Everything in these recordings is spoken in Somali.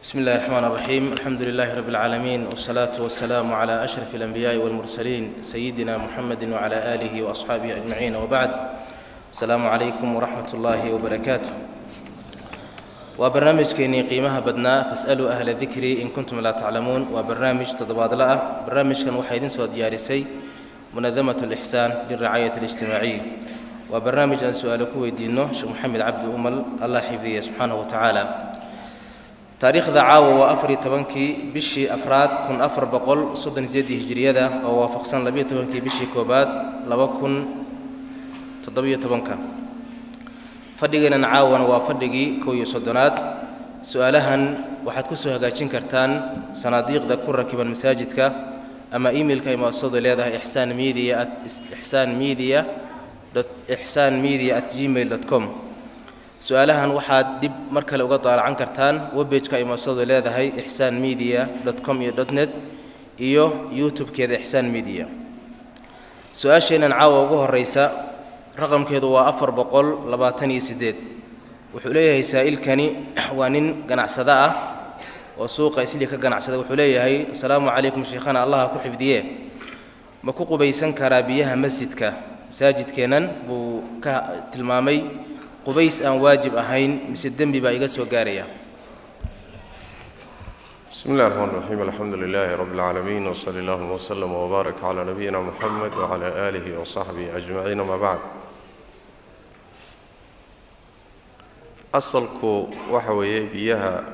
بسم الله الرحمن الرحيم. الحمد لله رب العالمين، والصلاة والسلام على أشرف الأنبياء والمرسلين سيدنا محمد وعلى آله وأصحابه أجمعين، وبعد. السلام عليكم ورحمة الله وبركاته. وبرنامج كيني قيمها بدنا فاسألوا أهل الذكر إن كنتم لا تعلمون، وبرنامج تضباط لا برنامج كان وحيدين سوى ديارسي منظمة الإحسان للرعاية الاجتماعية، وبرنامج أن سؤالكم ويدينه شيخ محمد عبد أمل الله حفظه سبحانه وتعالى. تاريخ دعاوة وأفري تبنكي بشي أفراد كن أفر بقول صدن زيدي هجرية ووافقسان لبيه تبنكي بشي كوباد لبكن تضبيه تبنكا فدقنا نعاون وفدقي كوي صدنات سؤالهن waxaad ku soo hagaajin kartaan sanaadiiqda ku rakiban masaajidka ama emailka ay maasoodo leedahay ihsanmedia@gmail.com. سؤالهن waxaad dib mar kale uga daalacaan kartaan webpage-ka ay maasoodo leedahay ihsanmedia.com.net iyo youtube-keeda ihsan media. su'aasheenan caawa ugu horeysa raqamkeedu waa 428. wuxuu leeyahay saa'ilkani waa nin ganacsada ah oo suuqa isli ka ganacsada. wuxuu leeyahay assalaamu calaykum sheekhana allah ku xifdiye, ma ku qubaysan karaa biyaha masjidka? masaajidkeenan buu ka tilmaamay qubays aan waajib ahayn mise dambi baa iga soo gaaraya. بسم الله الرحمن الرحيم. الحمد لله رب العالمين، وصلى الله وسلم وبارك على نبينا محمد وعلى آله وصحبه أجمعين. ما بعد، أصلكو وحوي بيها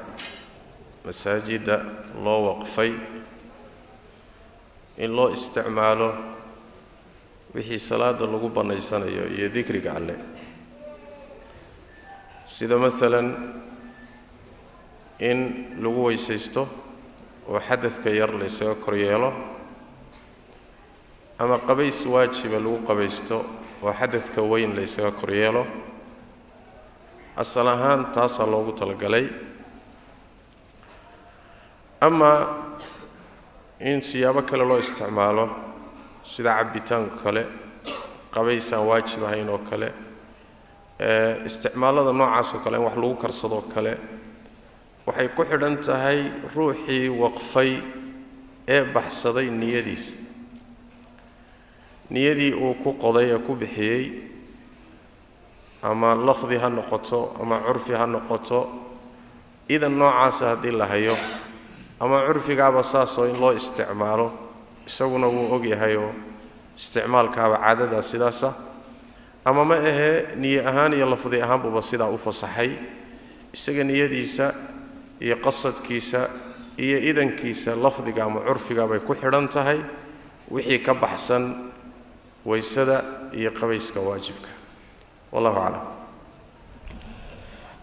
مساجد الله وقفي إن الله استعماله وحي صلاة اللقوبة نيسان يذكرك عليه. سيدا مثلا إن لقوة يسيستو وحدث كير ليسا كريالو، أما قبيس واجب لقو قبيستو وحدث كوين ليسا كريالو، الصلاحان تاصل لوغو تلقلي. أما إن سيابك لو استعماله سيدا عبتان كله قبيسا واجب هينو كله استعمال هذا النوع عاصو كله وحلو كرصدو كله waxay ku xidhan tahay ruuxii waqfay ee baxsaday niyadii uu ku qoday ku bixiyay, ama lafdi ha noqoto ama curfi ha noqoto. idan noocaas hadii la hayo ama curfigaaba saaso in loo isticmaalo isaguna wuu og yahay oo isticmaalkaaba caadada sidaasa, ama ma ahe niyo ahaan iyo lafdi ahaan buu sidaa u fasaxay. isaga niyadiisa iyo qasadkiisa iyo idankiisa lafdiga ama curfiga bay ku xidhan tahay wixii ka baxsan waysada iyo qabayska waajibka. wallahu a'lam.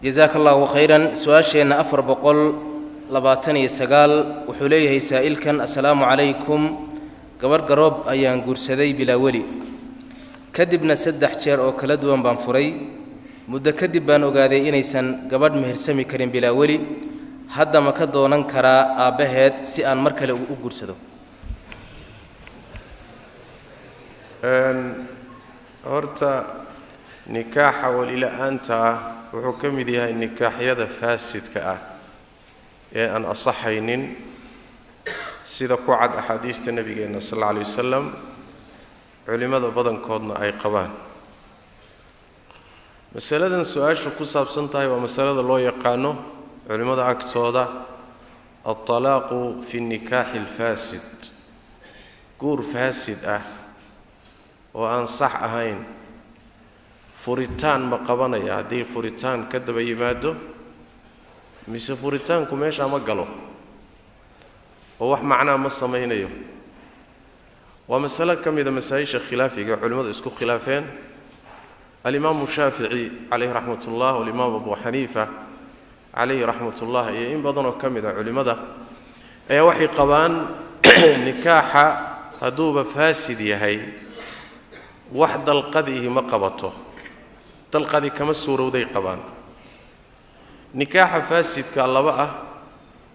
jazakallahu khayran. su'aasheena 429 wuxuu leeyahay saa'ilkan assalaamu calaykum, gabar garoob ayaan guursaday bilaa weli, kadibna 3 jeer oo kala duwan baan furay. muddo kadib baan ogaaday inaysan gabadh mehersami karin bilaa weli. hadda ma ka doonan karaa aabaheed si aan mar kale u guursado? horta nikaaxa walila'aanta wuxuu ka mid yahay nikaaxyada faasidka ah ee aan asaxaynin, sida ku cad axaadiista nabigeena sallallahu alayhi wasallam culimada badankoodna ay qabaan. masaladan su'aashu ku saabsan tahay waa masalada loo yaqaano علماء أكتودا الطلاق في النكاح الفاسد. قور فاسد وأن صح أهين فوريتان مقبنا يا دي فوريتان كدب يمادو مش فوريتان كميش أما قالوا هو معنا مصمين يوم. ومسألة كم إذا مسايش خلافي علماء اسكو خلافين، الإمام الشافعي عليه رحمة الله والإمام أبو حنيفة عليه رحمة الله إن بدنوا كم إذا علماء أي وحي قبان نكاحة هدوب فاسد يهي واحد القذيه مقبته تلقذي كما السورة ودي قبان نكاحة فاسد كالله بقى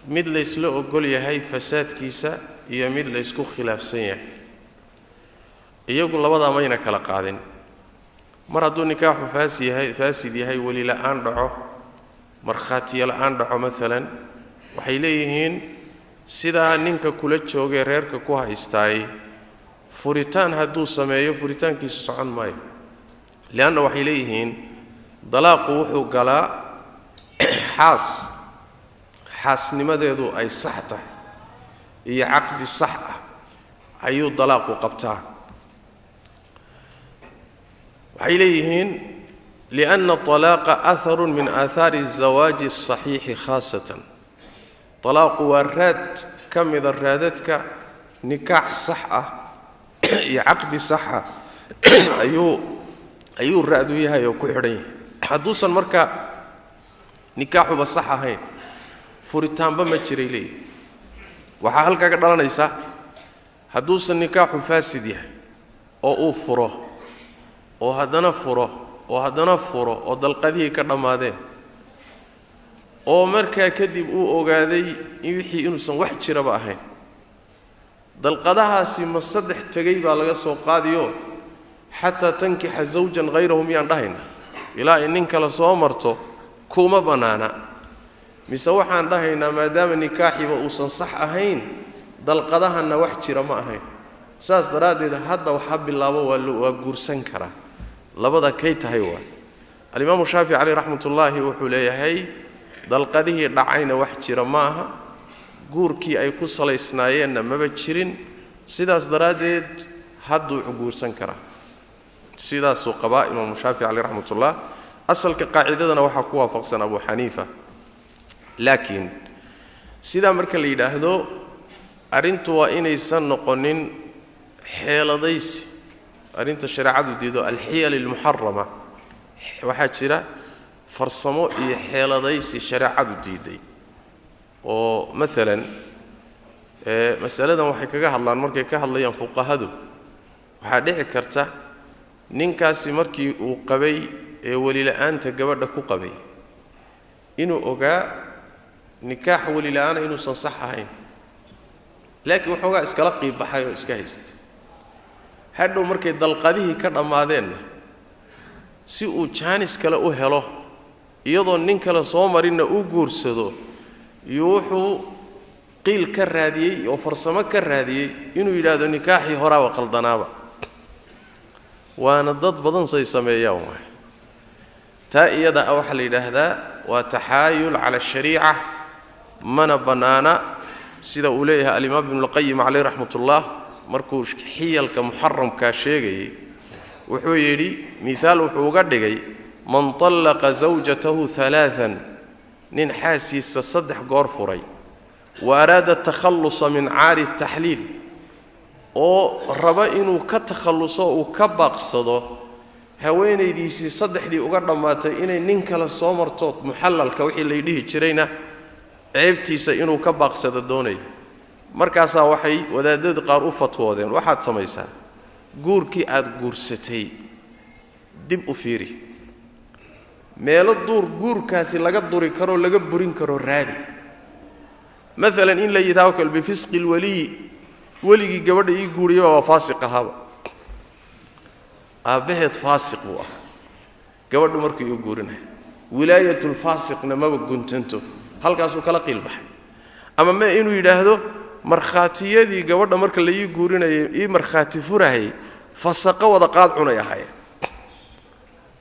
مد ليسلو قول يهي فساد كيسا يمد ليسكو خلاف سنية يقول الله بضع مينك لقادين مرادو نكاح فاسد يهي ولي لآن دعوه markhaatiyo la'aan dhaco maalan waxay leeyihiin sidaa ninka kula joogay reerka ku haystaay furitaan hadduu sameeyo furitaankiisu socon maayo lianna waxay leeyihiin dalaaqu wuxuu galaa xaasnimadeedu ay sax tahay iyo caqdi sax ah ayuu dalaaqu qabtaa waxay leeyihiin لأن الطلاق أثر من آثار الزواج الصحيح خاصة طلاق وراد كم إذا رادتك نكاح صحة عقد صحة أيو رادويها يوكحرين حدوثا مركا نكاح بصحة هين فريتان بمجري لي وحالك قدرنا نيسا حدوثا نكاح فاسد أو أفره أو هدنا فره oo haddana furo oo dalqadii ka dhamaadeen oo markaa kadib uu ogaaday in wixii inuusan wax jiraba ahayn dalqadahaasi ma saddex tagay baa laga soo qaadiyo xataa tankixa zawjan ghayrahum yaan dhahayna ilaa in nin kala soo marto kuma banaana mise waxaan dhahaynaa maadaama nikaaxiba uusan sax ahayn dalqadahana wax jira ma ahayn saas daraadeed hadda waxa bilaabo waa guursan karaa labada kay tahay waa al-imam Shaafi'i alayhi rahmatullahi wuxuu leeyahay dalqadihii dhacayna wax jira ma aha guurkii ay ku salaysnaayeen maba jirin sidaas daraadeed hadduu guursan karaa sidaas uu qaba imam Shaafi'i alayhi rahmatullah asalka qaacidadana waxa ku waafaqsan Abu Hanifa laakiin sida marka la yiraahdo arintu waa inaysan noqonin xeeladaysi arinta shariicadu diido al-hiyal al-muharrama waxa jira farsamo iyo xeeladaysi shariicadu diiday oo midalan mas'aladan waxay kaga hadlaan markay ka hadlayaan fuqahadu waxa dhici karta ninkaasi markii uu qabay ee wali la'aanta gabadha ku qabay inuu ogaa nikaax wali la'aana inuu sax ahayn laakiin wuxuu iskala qiib baxay oo iska haystay hadhow markay dalqadihii ka dhamaadeen si uu jaanis kale u helo iyadoo nin kale soo marina uu guursado wuxuu qiil ka raadiyay oo farsamo ka raadiyay inuu yiraahdo nikaaxii hore waa qaldanaaba waana dad badan say sameeyaan taa iyada waxa la yiraahdaa waa tahaayul ala shariica mana banaana sida uu leeyahay al-imam ibn al-qayyim alayhi rahmatullah markuu xiyalka muharramka sheegay wuxuu yiri misaal wuxuu uga dhigay man talaqa zawjatahu thalathan nin xaasiisa saddex goor furay waraada takhallus min aari tahlil oo raba inuu ka takhalluso oo ka baaqsado haweenaydiisii saddexdii uga dhamaatay inay nin kala soo marto muhallalka wixii la yidhi jirayna ceebtiisa inuu ka baaqsado doonay markaas waxay wadaadada qaar u fatwoodeen waxaad samaysaa guurkii aad guursatay dib u fiiri meelo guurkaasi laga duri karo laga burin karo raadi مثلا in la yiraahdo kal bi fisqi waligi gabadha ii guuriyo waa faasiq ahaba abaheed faasiq waa gabadhu markii uu guurinay wilaayatul faasiqna ma guntanto halkaas uu kala qilbaxay ama ma inuu yiraahdo markhaatiyadii gabadha marka la ii guurinayay ii markhaati furahay fasaqa wada qaad cunay ahay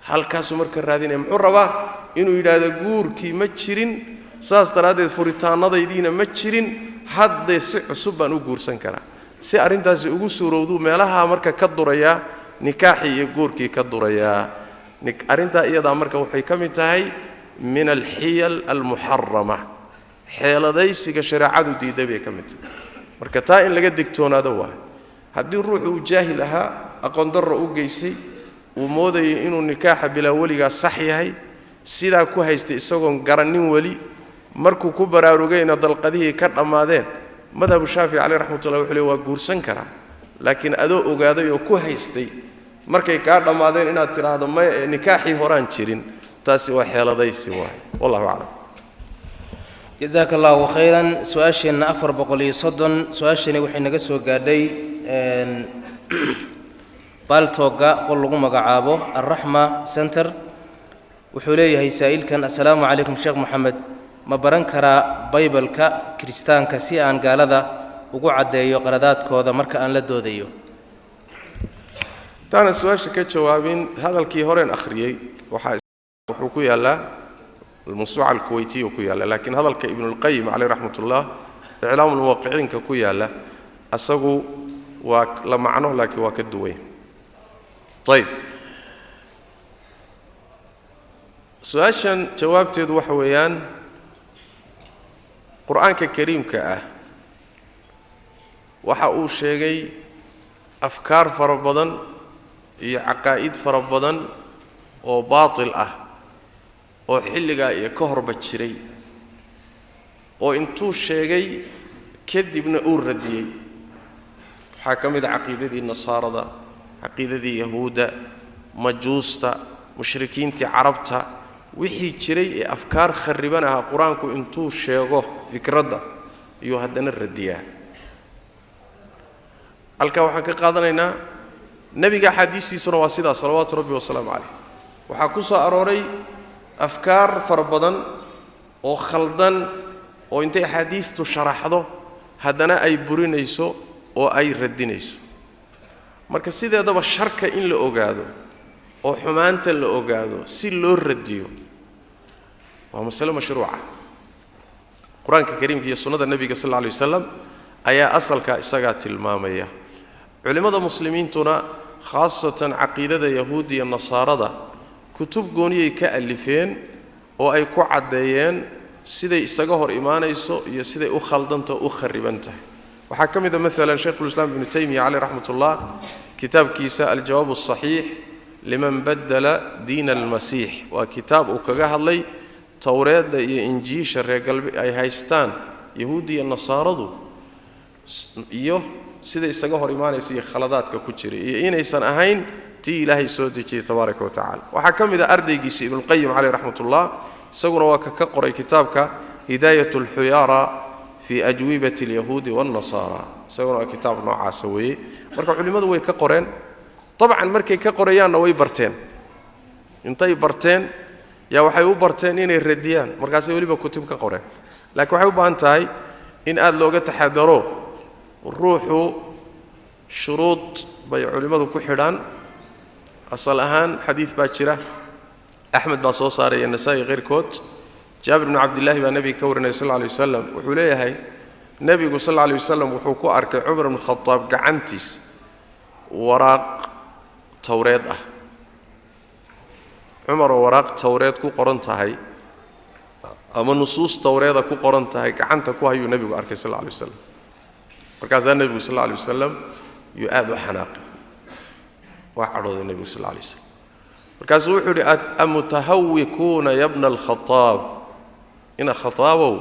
halkaas marka raadinay muxuu rabaa inuu yiraahdo guurkii ma jirin saas daraadeed furitaanadaydiina ma jirin hadda si cusub baan u guursan karaa si arintaasi ugu suurowdu meelaha marka ka duraya nikaaxi iyo guurkii ka duraya arinta iyada marka waxay kamid tahay min al-hiyal al-muharrama xeeladaysiga shariicadu diiday bay kamid tahay marka taa in laga digtoonaado waa hadii ruuxu uu jaahil aha aqoon darro u geysay uu mooday inuu nikaaxa bila waliga sax yahay sida ku haystay isagoon garanin wali markuu ku baraarugayna dalqadii ka dhamaadeen madhab Shaafi'i alayhi rahmatullah wuxuu leeyahay waa guursan karaa laakiin adoo ogaaday oo ku haystay markay ka dhamaadeen inaad tiraahdo ma nikaaxii horaan jirin taasi waa xeeladaysi waa wallahu a'lam jazakallahu khayran su'aashina 430 su'aashina waxay naga soo gaadhay baltoga qol lagu magacaabo ar-rahma center wuxuu leeyahay saa'ilkan assalaamu alaykum sheekh Muhammad ma baran karaa Baybalka Kiristaanka si aan gaalada ugu cadeeyo qaladaadkooda marka aan la doodayo taana su'aasha ka jawaabin hadalkii horeen akhriyay wuxuu ku yaalaa الموسوعة الكويتية كيالا لكن هذا ابن القيم عليه رحمة الله إعلام الموقعين كيالا أسقوا لمعنه لكن وكدوي طيب سؤال جواب تدو حويان قرآن كريم كأه وحقوا شيء أفكار فربضا عقائد فربضا وباطل oo xilliga iyo ka horba jiray oo intuu sheegay kadibna uu radiyay waxa kamid aqeedadii nasaarada aqeedadii yahuuda majuusta mushrikiintii carabta wixii jiray ee afkaar kharriban ah quraanku intuu sheego fikradda iyo haddana radiyaa halka waxaan ka qaadanaynaa nabiga xadiisiisuna waa sidaa salawaatu rabbi wa salaamu alayhi waxa ku soo arooray أفكار فربضن أو خلدن أو أنت حديث تشرحه هذانا أي برينيسو أو أي ردينيسو مركز سيدا هذا الشركة إن لأوجاده أو حمانة لأوجاده سيلور رديو وهو مسألة مشروعة القرآن الكريم في سنة النبي صلى الله عليه وسلم أي أصل كإسقاط المامية علماء المسلمين تنا خاصة عقيدة يهودية النصارى كتب قونية كألفين أو أي كعديين سيدي استجهر إيمانيسو يسيدي أخلدنته أخربنته وحكم إذا مثلا شيخ الإسلام ابن تيمية عليه رحمة الله كتاب كيساء الجواب الصحيح لمن بدل دين المسيح وكتاب وكجاه الله توراة إنجيل الرجال أي هايستان يهودي النصارى سيدي استجهر إيمانيسي خلدات ككتشري إين إنسان أهين تي إلهي سودي تبارك وتعالى وحكم إذا أرديجي ابن القيم عليه رحمة الله سجن وكقرأ كتابك هداية الحيارى في أجوبة اليهود والنصارى سجن كتاب نوع عسوي مركب علماء وي كقرين طبعا مركب كقريان وي برتين انتي برتين يا وحيو برتين إن الرديان مركب سوي لي كتب كقرين لكن وحيو بانتاي إن أد لوجة تحضروا روحوا شروط بي علماء كحران أصل أهان حديث باكرة أحمد بن صوصاري النسائي غير كوت جابر بن عبد الله والنبي كورنا صلى الله عليه وسلم وحوليه هاي النبي صلى الله عليه وسلم وحكو أرك عمر بن الخطاب قعنتيس وراق توراة عمر وراق توراة كو قرنتها هاي أما نصوص توراة كو قرنتها هاي قعنتها كو هاي النبي أرك صلى الله عليه وسلم وكذا النبي صلى الله عليه وسلم يؤاد حناقه وعرض النبي صلى الله عليه وسلم مركز وحوري أمتهوكون يا ابن الخطاب إن خطابه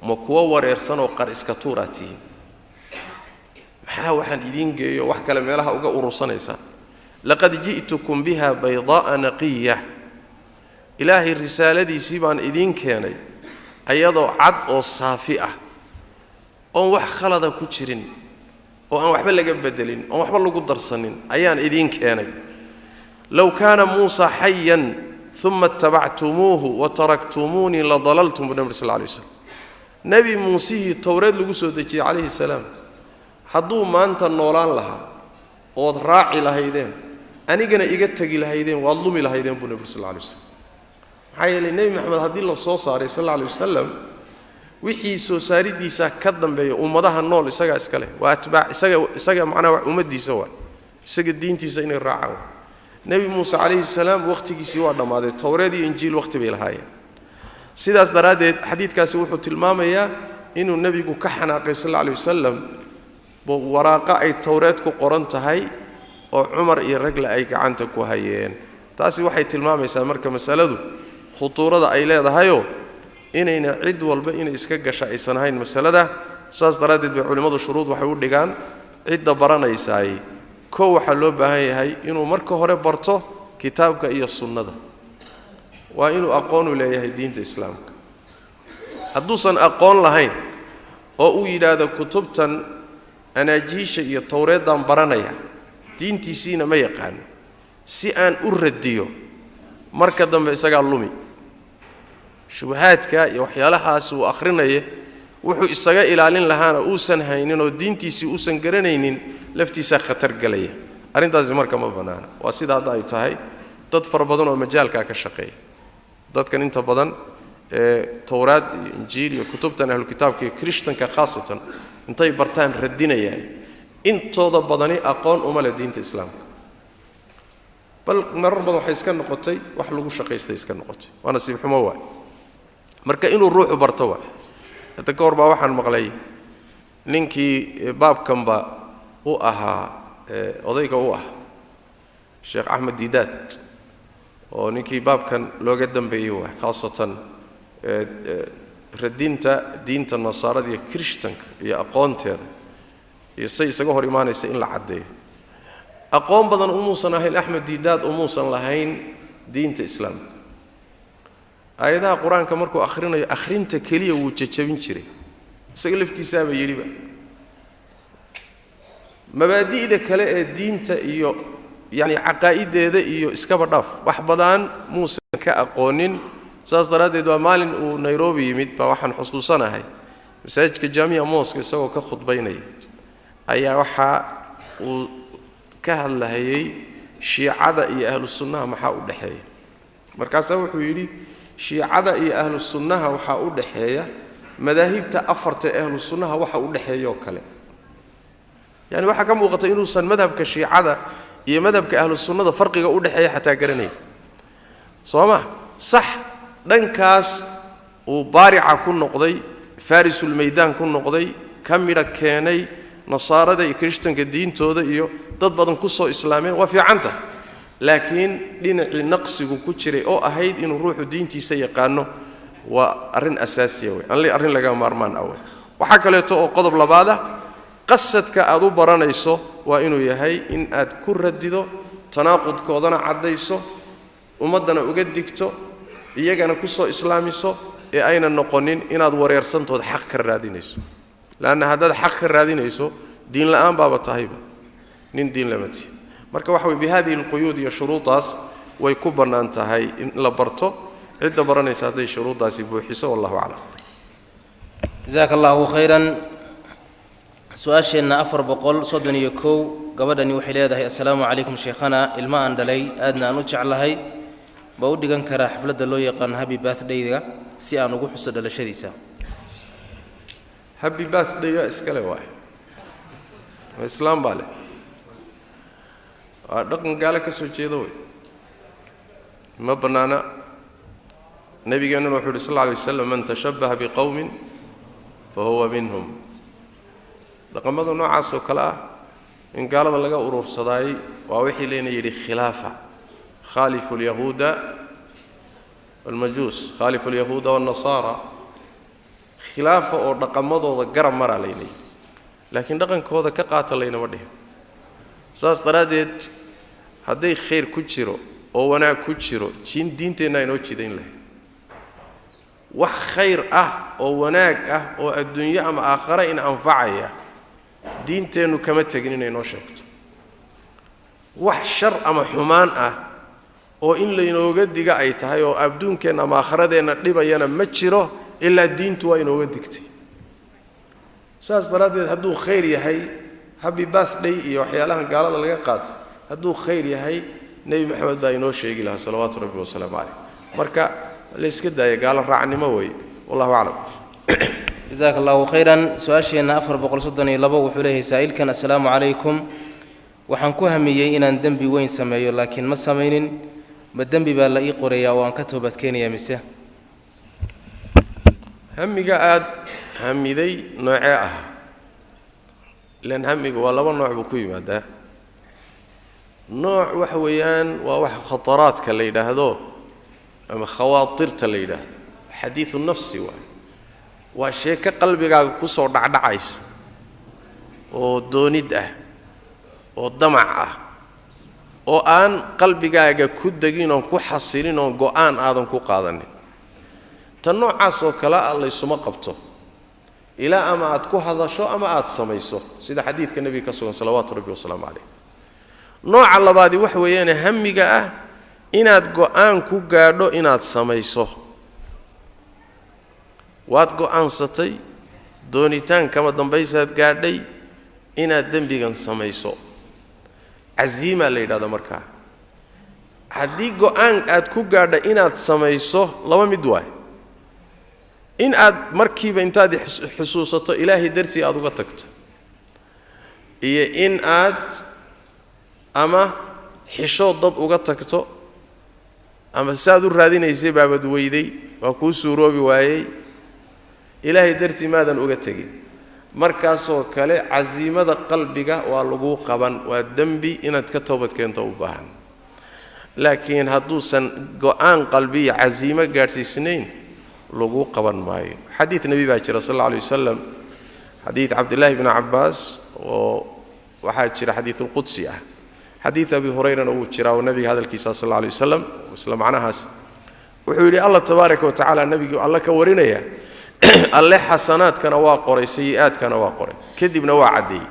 مكوور يرسنوا قرس كتوراتي محاو حن إدين جي وحكى لما لها أوجا أورسانيسا لقد جئتكم بها بيضاء نقية إلهي الرسالة دي سيبان إدين كاني أيضا عد أو صافئة أو وح خلدا كتشرين أو أن وحبل لك بدلين أو وحبل لك درسنين أيان إذين كاني لو كان موسى حيا ثم اتبعتموه وتركتموني لضللتم بالنبي صلى الله عليه وسلم نبي موسى توريد لقصودك عليه السلام حضو ما أنت النوران لها وراعي لهيدين أنا جنا إجتكي لهيدين والله لهيدين بالنبي صلى الله عليه وسلم حي النبي محمد هدي الله صلى الله عليه وسلم wixii soo saaridiisa ka dambeeyo ummadaha nool isaga iska leh waa atbaa isaga macna ummadiisa waa isaga diintiisa inay raacaan nabi Muuse alayhi salaam waqtigiisii waa dhamaaday tawreed iyo injiil waqti bay lahaayeen sidaas daraadeed xadiidkaasi wuxuu tilmaamayaa inuu nabigu ka xanaaqay sallallahu alayhi wasallam waraaqa ay tawreed ku qoran tahay oo Umar iyo ragla ay gacanta ku hayeen taasi waxay tilmaamaysaa marka masaladu khutuurada ay leedahayo inayna cid walba inay iska gasha aysan ahayn masalada saas daraadeed bay culimadu shuruud waxay u dhigaan cidda baranaysaay ko waxa loo baahan yahay inuu marka hore barto kitaabka iyo sunnada waa inuu aqoon u leeyahay diinta islaamka hadduusan aqoon lahayn oo uu yiraahdo kutubtan anaajiisha iyo tawreedan baranaya diintiisina ma yaqaan si aan u radiyo marka dambe isaga lumi shubahaadka iyo waxyaalahaas uu akhrinayo wuxuu isaga ilaalin lahaana uusan haynin oo diintiisii uusan garanaynin laftiisa khatar galaya arrintaasi marka ma banaana waa sida hadda ay tahay dad fara badan oo majaalka ka shaqeeya dadkan inta badan tawraad iyo injiil iyo kutubtan ahlul kitaabka iyo krishtanka khaasatan intay bartaan radinayaan intooda badani aqoon uma leh diinta islaamka bal marar badan waxay iska noqotay wax lagu shaqaystay iska noqotay waa nasiib xumo waa marka inuu ruuxu barto waa hadda ka hor baa waxaan maqlay ninkii baabkanba u ahaa odayga u ah sheekh axmed diidaad oo ninkii baabkan looga dambeeyey waa khaasatan radinta diinta nasaarada iyo krishtanka iyo aqoonteeda iyo say isaga hor imaanaysa in la caddeeyo aqoon badan umuusan ahayn axmed diidaad umuusan lahayn diinta islaamka aayadaha qur-aanka markuu akhrinayo akhrinta keliya wuu jajabin jiray isaga laftiisaaba yidhiba mabaadi'da kale ee diinta iyo yani caqaa'ideeda iyo iskaba dhaaf wax badan muusan ka aqoonin saas daraaddeed waa maalin uu nairobi yimid baa waxaan xusuusanahay masaajidka jaamiya mosque isagoo ka khudbaynaya ayaa waxa uu ka hadlayay shiicada iyo ahlu sunnaha maxaa u dhaxeeya markaasaa wuxuu yidhi shiicada iyo ahlu sunnaha waxaa u dhaxeeya madaahibta afarta ahlu sunnaha waxa u dhaxeeya oo kale yani waxa ka muuqata inuusan madhabka shiicada iyo madhabka ahlu sunnada farqiga u dhaxeeya xataa garanay sooma sax dhankaas uu baarica ku noqday farisul meydaan ku noqday kamida keenay nasaarada iyo krishtanka diintooda iyo dad badan ku soo islaameen waa fiicanta laakiin dhinacii naqsigu ku jiray oo ahayd inuu ruuxu diintiisa yaqaano waa arrin asaasiya weey arrin laga maarmaan ah waxa kaleeto oo qodob labaad ah qasadka aad u baranayso waa inuu yahay in aad ku radido tanaaqudkoodana caddayso ummadana uga digto iyagana ku soo islaamiso ee ayna noqonin inaad wareersantood xaq ka raadinayso laana haddaad xaq ka raadinayso diin la'aan baaba tahayba nin diin lama tihi marka waxa way bihadii alquyud iyo shuruudaas way ku bannaan tahay in la barto cidda baranaysa hadday shuruudaasi buuxiso wallahu aclam jazaaka allahu khayran su-aasheenna 431 gabadhani waxay leedahay assalaamu calaykum sheekhana ilma aan dhalay aadna aan u jeclahay ba u dhigan karaa xafladda loo yaqaan happy birthday-ga si aan ugu xuso dhalashadiisa happy birthday iskale waay islaam baa leh waa dhaqan gaale ka soo jeeda wey ma bannaana nabigeennuna wuxuu yidhi sal alla alay wasalam man tashabbaha biqowmin fahuwa minhum dhaqamada noocaas oo kale ah in gaalada laga uruursadaayey waa wixii leena yidhi khilaafa khaalifu alyahuuda walmajuus khaalifu alyahuuda walnasaara khilaafa oo dhaqamadooda garab maraa laynay laakiin dhaqankooda ka qaata laynama dhihin saas daraaddeed hadday khayr ku jiro oo wanaag ku jiro diinteenna inoo jidayn lahay wax khayr ah oo wanaag ah oo adduunyo ama aakhare in anfacaya diinteennu kama tegin inay noo sheegto wax shar ama xumaan ah oo in laynooga diga ay tahay oo adduunkeenna ama aakharadeenna dhibayana ma jiro ilaa diintu waa inooga digtay saas daraaddeed hadduu khayr yahay happy birthday iyo waxyaalahan gaalada laga qaato hadduu khayr yahay nebi maxamed baa inoo sheegi lahaa salawaatu rabbi wasalaamu calayh marka la iska daaya gaalo raacnimo weeye wallahu aclam jazaaka allahu khayran su-aasheenna 432 wuxuu leeyahay saa'ilkan assalaamu calaykum waxaan ku hamiyey inaan dembi weyn sameeyo laakiin ma samaynin ma dembi baa la ii qorayaa oo aan ka toobadkeenayaa mise hamiga aad hamiday noocee ah ilaan hamiga waa laba nooc buu ku yimaadaa nooc waxa weeyaan waa wax khataraadka la yidhaahdo ama khawaatirta la yidhaahdo xadiidu nafsi waa sheeko qalbigaaga ku soo dhacdhacaysa oo doonid ah oo damac ah oo aan qalbigaaga ku degin oon ku xasilin oon go'aan aadan ku qaadanin tan noocaas oo kale ah laysuma qabto ilaa ama aad ku hadasho ama aad samayso sida xadiidka nebiga ka sugan salawaatu rabbi wasalaamu calayh nooca labaadi waxa weeyaan hamiga ah inaad go'aan ku gaadho inaad samayso waad go'aansatay doonitaan kama dambaysaad gaadhay inaad dembigan samayso caziima la yidhaahdo markaa haddii go'aan aad ku gaadha inaad samayso laba mid waay in aad markiiba intaad xusuusato ilaahay dartii aad uga tagto iyo in aad ama xishood dad uga tagto ama saad u raadinaysay baabad weyday waa kuu suuroobi waayey ilaahay dartii maadan uga tegin markaasoo kale caziimada qalbiga waa lagu qaban waa dembi inaad ka toobad keento u baahan laakiin hadduusan go'aan qalbiya caziimo gaadhsiisnayn lagu qaban maayo xadiid nabi baa jira sallallahu alayhi wasallam xadiid abdullah ibn abbas oo waxaa jira xadiithul qudsi ah xadiid abi hurayra oo jira oo nabiga hadalkiisa sallallahu alayhi wasallam isla macnahaas wuxuu yiri allah tabaaraka wa taala nabiga alla ka warinaya alle xasanaadkana waa qoray sayi'aadkana waa qoray kadibna waa cadeey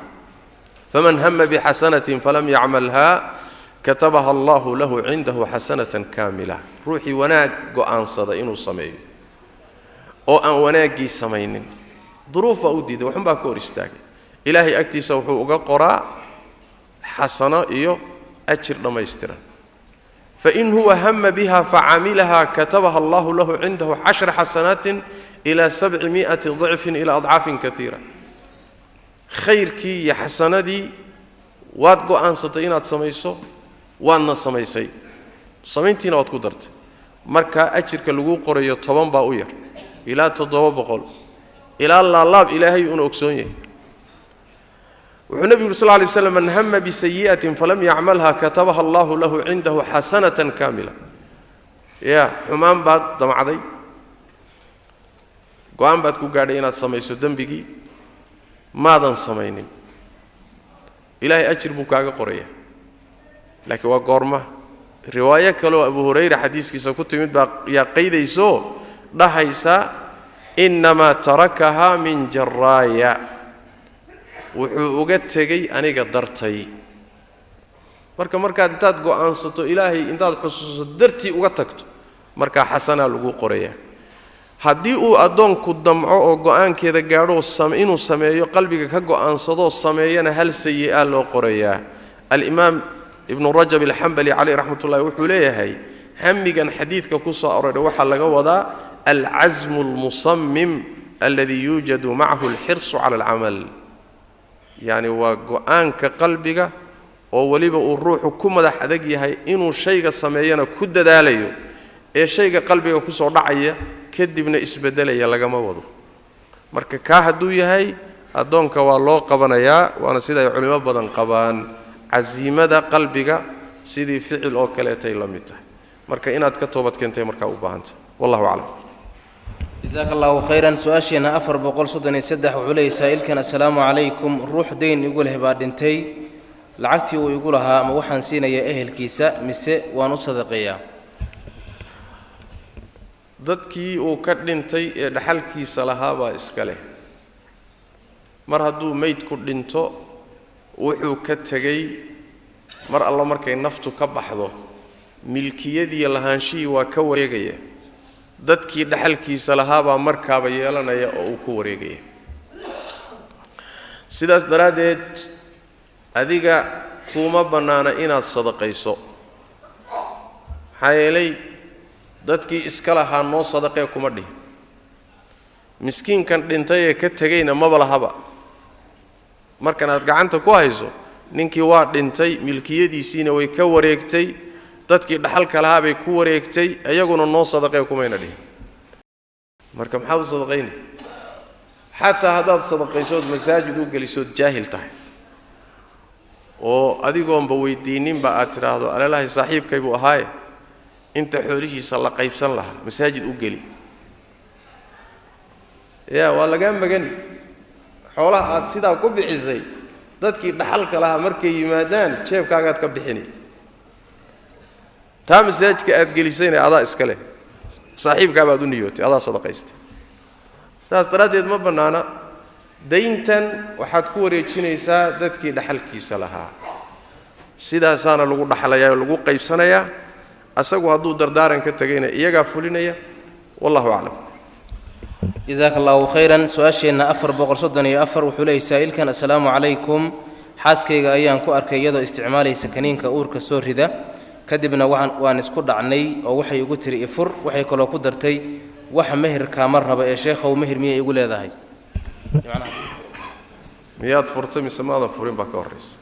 faman hamma bi hasanatin falam ya'malha katabaha allah lahu 'indahu hasanatan kamila ruuxi wanaag go'aansada inuu sameeyo oo aan wanaagii samaynin duruufa u diiday waxan baa ka hor istaagay ilaahay agtiisa wuxuu uga qoraa حسنة إيو أجر دميسترا فإن هو هم بها فعملها كتبها الله له عنده 10 حسنات إلى 700 ضعف إلى أضعاف كثيرة خيرك يا حسنة دي واتقو أنستين أتسميسو وأنا سميسي سمينتين واتقدرت مركا أجرك لغو قرية طبان باوير إلى تضوى بقول إلى الله إلهي أن أكسونيه والنبي صلى الله عليه وسلم من هم بسيئة فلم يعملها كتبها الله له عنده حسنة كاملة يا حمام بعد دمعدي قام بعد كوجارين السمايسو دنبيجي ماذا سمينين إلهي أجر بكاغا قرية لكن وقرمة رواية كلو أبو هريرة حديث كيسا كنت يمد يا قيد يسو دهيسا إنما تركها من جرايا wuxuu uga tagay aniga dartay marka intaad go'aansato ilaahay intaad xusuusato dartii uga tagto marka xasana lagu qorayaa haddii uu adoonku damco oo go'aankeeda gaadho inuu sameeyo qalbiga ka go'aansado sameeyana hal sayi'a loo qorayaa al-imaam ibn rajab al-hanbali alayhi rahmatullahi wuxuu leeyahay hamigan xadiidka ku soo aroray waxa laga wadaa al-azm al-musammim alladhi yujadu ma'ahu al-hirs 'ala al-'amal يعني وقانك قلبك او وليبا الروح كمدخ ادق yahay inuu shayga sameeyana ku dadaalayo ee shayga qalbiga ku soo dhacaya kadibna isbedelaya laga ma wado marka ka haduu yahay adoonka waa loo qabanaya waana sida ay culimo badan qabaan azimada qalbiga sidii ficil oo kale tay la mid tahay marka inaad ka toobad keentay marka u baahanta wallahu a'lam جزاك الله خيرا سؤاشينا أفر بقول صدني سدح وعلي سائل كان السلام عليكم روح دين يقوله بعدنتي لعقتي ويقولها موحن سينا يا أهل كيساء مساء ونص دقيقة dadkii uu ka dhintay ee dhaxalkiisa lahaa baa iska leh mar hadduu meyd ku dhinto wuxuu ka tagay mar alla markay naftu ka baxdo milkiyadii lahaanshii waa ka wareegaya dadkii dhaxalkiisa lahaa baa markaaba yeelanaya oo uu ku wareegaya sidaas daraadeed adiga kuma banaana inaad sadaqayso hayelay dadkii iska lahaa noo sadaqay kuma dhih miskiinkan dhintay ee ka tagayna ma balahaba markan aad gacanta ku hayso ninkii waa dhintay milkiyadiisina way ka wareegtay dadkii dhaxalka lahaa bay ku wareegtay ayaguna noo sadaqay kuma ina dhih marka maxaad sadaqaynay hatta hadaad sadaqaysood masaajid u galisood jaahil tahay oo adigoonba weydiinin ba aad tiraahdo alalahay saaxiibkay buu ahaay inta xoolihiisa la qaybsan lahaa masaajid u gali waa laga magan xoolaha aad sidaa ku bixisay dadkii dhaxalka lahaa markay yimaadaan jeebkaagaad ka bixinay taa masaajidka aad gelisayna adaa iska leh saaxiibka baad u niyootay adaa sadaqaystay saas daraadeed ma banaana dayntan waxaad ku wareejinaysaa dadkii dhaxalkiisa lahaa sidaasaana lagu dhaxlayaa lagu qaybsanayaa asagu hadduu dardaaran ka tagayna iyagaa fulinaya wallahu a'lam جزاك الله خيرا سؤاشينا أفر بقر صدني أفر وحلي سائل كان السلام عليكم حاسكيغا أيان كو أركي يدو استعمالي سكنين كأور كسور هذا كدبنا وان اسكود عني أو وحي يقول تري إفر وحي كلو قدرتي وح مهر كامرها بقى شيخ أو مهر مية يقول هذا هاي مياد فرتمي سماذا فرين بكوريس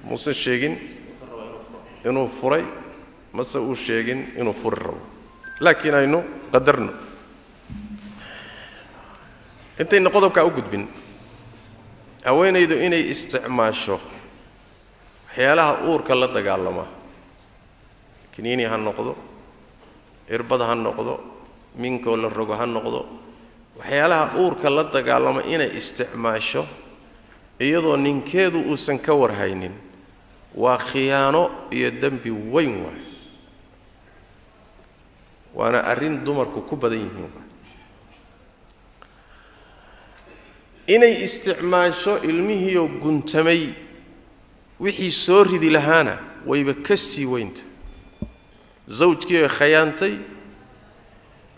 موسى الشيخين إنه فري مسا الشيخين إنه فرر لكن إنه قدرنا أنت إن قضبك أوجد بين أوين يدو إني استعماشه حيالها أور كلا تقالما كنيني هالنقضو إربض هالنقضو من كل الرجو هالنقضو وحيالها أور كلا تقالما إني استعماشه يدو ننكدو وسنكور هينين وخيانو يدم بوين واحد وأنا أرين دمرك كوبدينهم إني استعماشه علمه وجنتمي وحي سوري دي لهانا ويبكسي وينت زوجك خيانتي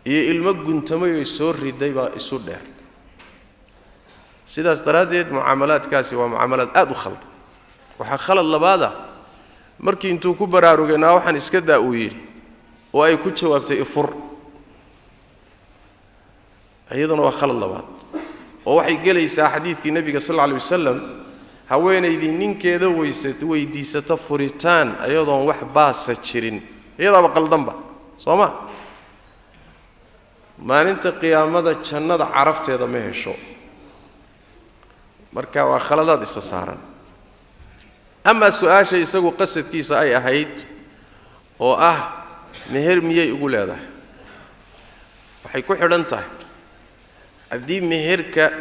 هي علمك جنتمي سوري دايبا السودة سيدا استرادت معاملات كاسي ومعاملات أدو خلط وحخل الله بعده مركي انتو كبرارو جنا وحن اسكدا ويري وأي كل جوابته يفر أيضا وخل الله بعد ووحي جلس حديث النبي صلى الله عليه وسلم هوين يدينين كذا ويدي ستفرتان أيضا وحباس ستشرين أيضا بقل ضمبا صوما ما أنت قيامة جنة عرفت هذا ما هي شو مركا وخلدات استسارا أما سؤال شيء يسوي قصة كيس أي أحد مهر مية يقول هذا وحيكون حرنته هذه مهرك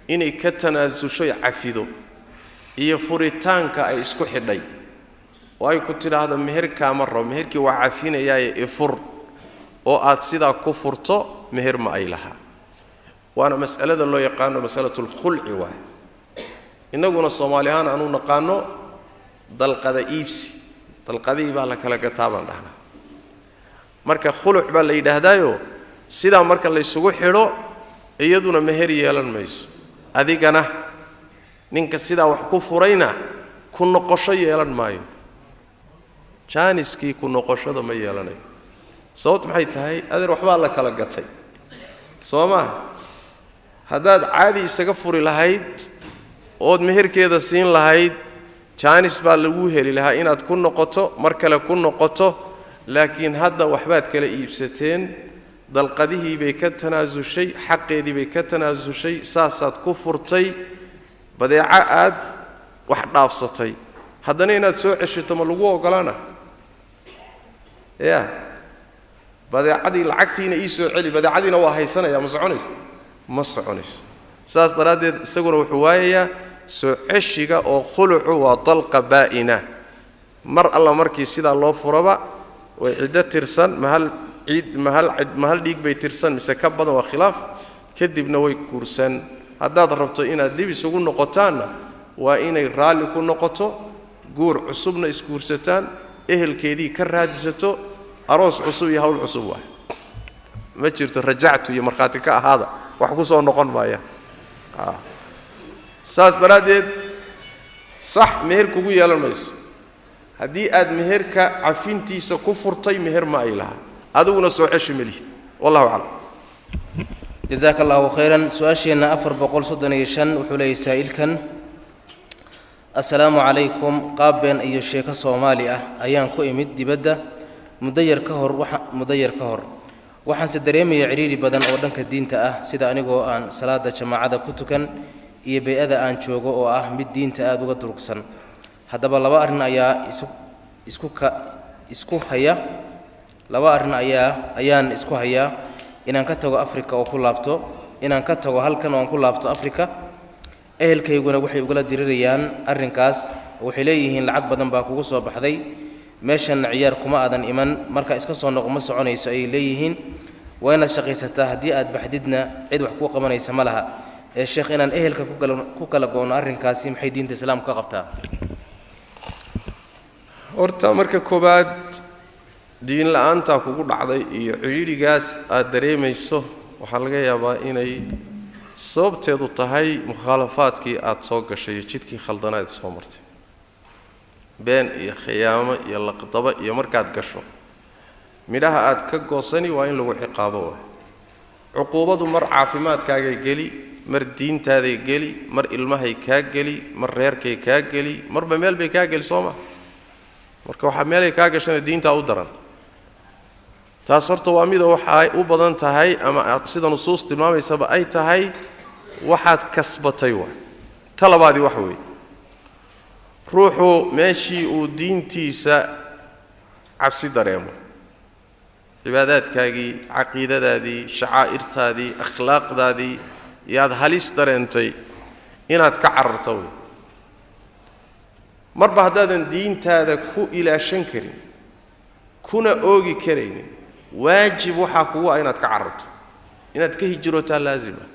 إني كتنازل شيء عفيدو هي فريتانك أي إسكو حدي وأي كنت هذا مهرك مرة مهرك وعافين يا يفر أو أتصيدا كفرته مهر ما أي لها وأنا مسألة الله يقانو مسألة الخلع واحد إنه قلنا الصوماليان أنو نقانو دلقة إيبسي دلقة إيبا لك كتابا لنا marka khuluc baa la yidhaahdaayo sidaa marka la isugu xidho iyaduna meher yeelan mayso adigana ninka sidaa wax ku furayna ku noqosho yeelan maayo jaaniskii ku noqoshada ma yeelanayo sababtu maxay tahay adeer waxbaa la kala gatay sooma haddaad caadi isaga furi lahayd ood meherkeeda siin lahayd jaanis baa lagu heli lahaa inaad ku noqoto mar kale ku noqoto لكن هذا وحبات كلا إبستين دلقده بكتنازل شيء حقه بكتنازل شيء ساسات كفرتي بدأ عقد واحد أفسطي هذا نينا سوء الشتم اللقوة وقالنا يا بدأ عدي العكتين إيسو علي بدأ عدي نواهي سنة يا مصعنيس ساس دراد سجر وحواية سوء الشجع أو خلع وطلق بائنة مر الله مركي سيدا الله فربا وعدة ترسان مهل ديك بي ترسان مسكبضا وخلاف كدب نوي كورسان هذا ضربته إنا ديبي سوغو نقطان وإنا رالي كو نقطو قور عصبنا إسكورستان إهل كيدي كرهادستو أروس عصوبي هول عصوبة ما جرت رجعت يا مرخاتك هذا وحكوسو نقون بايا ساس دراديد صح مهر كوغو يالا ميس هدي أد مهرك عفينتي سكفرتي مهر ما إلها أدونا سوعش مليت والله أعلم جزاك الله خيرا سؤاشينا أفر بقول صدني شن وحلي سائل كان السلام عليكم قابن أي الشيخ الصومالي أيان كو إمد بدأ مدير كهر وحن سدريمي عريري بدن أودنك الدين تأه سيدا أنيقو أن صلاة جماعة كتكن يبي أذا أن شوقو أه مد دين تأه دوغا تركسن هذا بالله أرنا يا إسكو هيا لوا أرنا أيان إسكو هيا إن أنكتوا أفريقيا وكل لابتو إن أنكتوا هل كانوا وكل لابتو أفريقيا أهل كي يقولوا وحي يقول الدريريان أرنكاس وحليهن العقب بدن باكو صوب حذي ماشان عياركم أذن إيمان مركا إسكو صنع قمص عني سؤال ليهن وين الشقيسة تهديئات بحددنا عيد وحقوق من يسمى الشيخ إن أهل كوكا لقون أرنكاسيم حيدين تسلام كقبتها horta marka koobaad diin la'aanta kugu dhacday iyo ciriirigaas aad dareemayso waxa laga yaabaa inay sababteedu tahay mukhaalafaadkii aad soo gashay jidkii khaldanaad soo martay been iyo khiyaamo iyo laqdaba iyo markaad gasho midhaha aad ka goosani waa in lagu ciqaabo waa cuquubadu mar caafimaadkaaga geli mar diintaada geli mar ilmahay ka geli mar reerkay ka geli marba meel bay ka geli Soomaa marka waxa meel ay ka gashay diinta u daran taas horta waa mid waxa ay u badan tahay ama sida nusuus tilmaamaysa ay tahay waxaad kasbatay waa talabaadi wax weey ruuxu meeshii uu diintiisa cabsi dareemo cibaadaadkaagii caqiidadaadii shacaa'irtaadii akhlaaqdaadii yaad halis dareentay inaad ka cararto marba haddaadan diintaada ku ilaashan karin kuna oogi karaynin waajib waxa kugu ah inaad ka cararto inaad ka hijrootaa laazima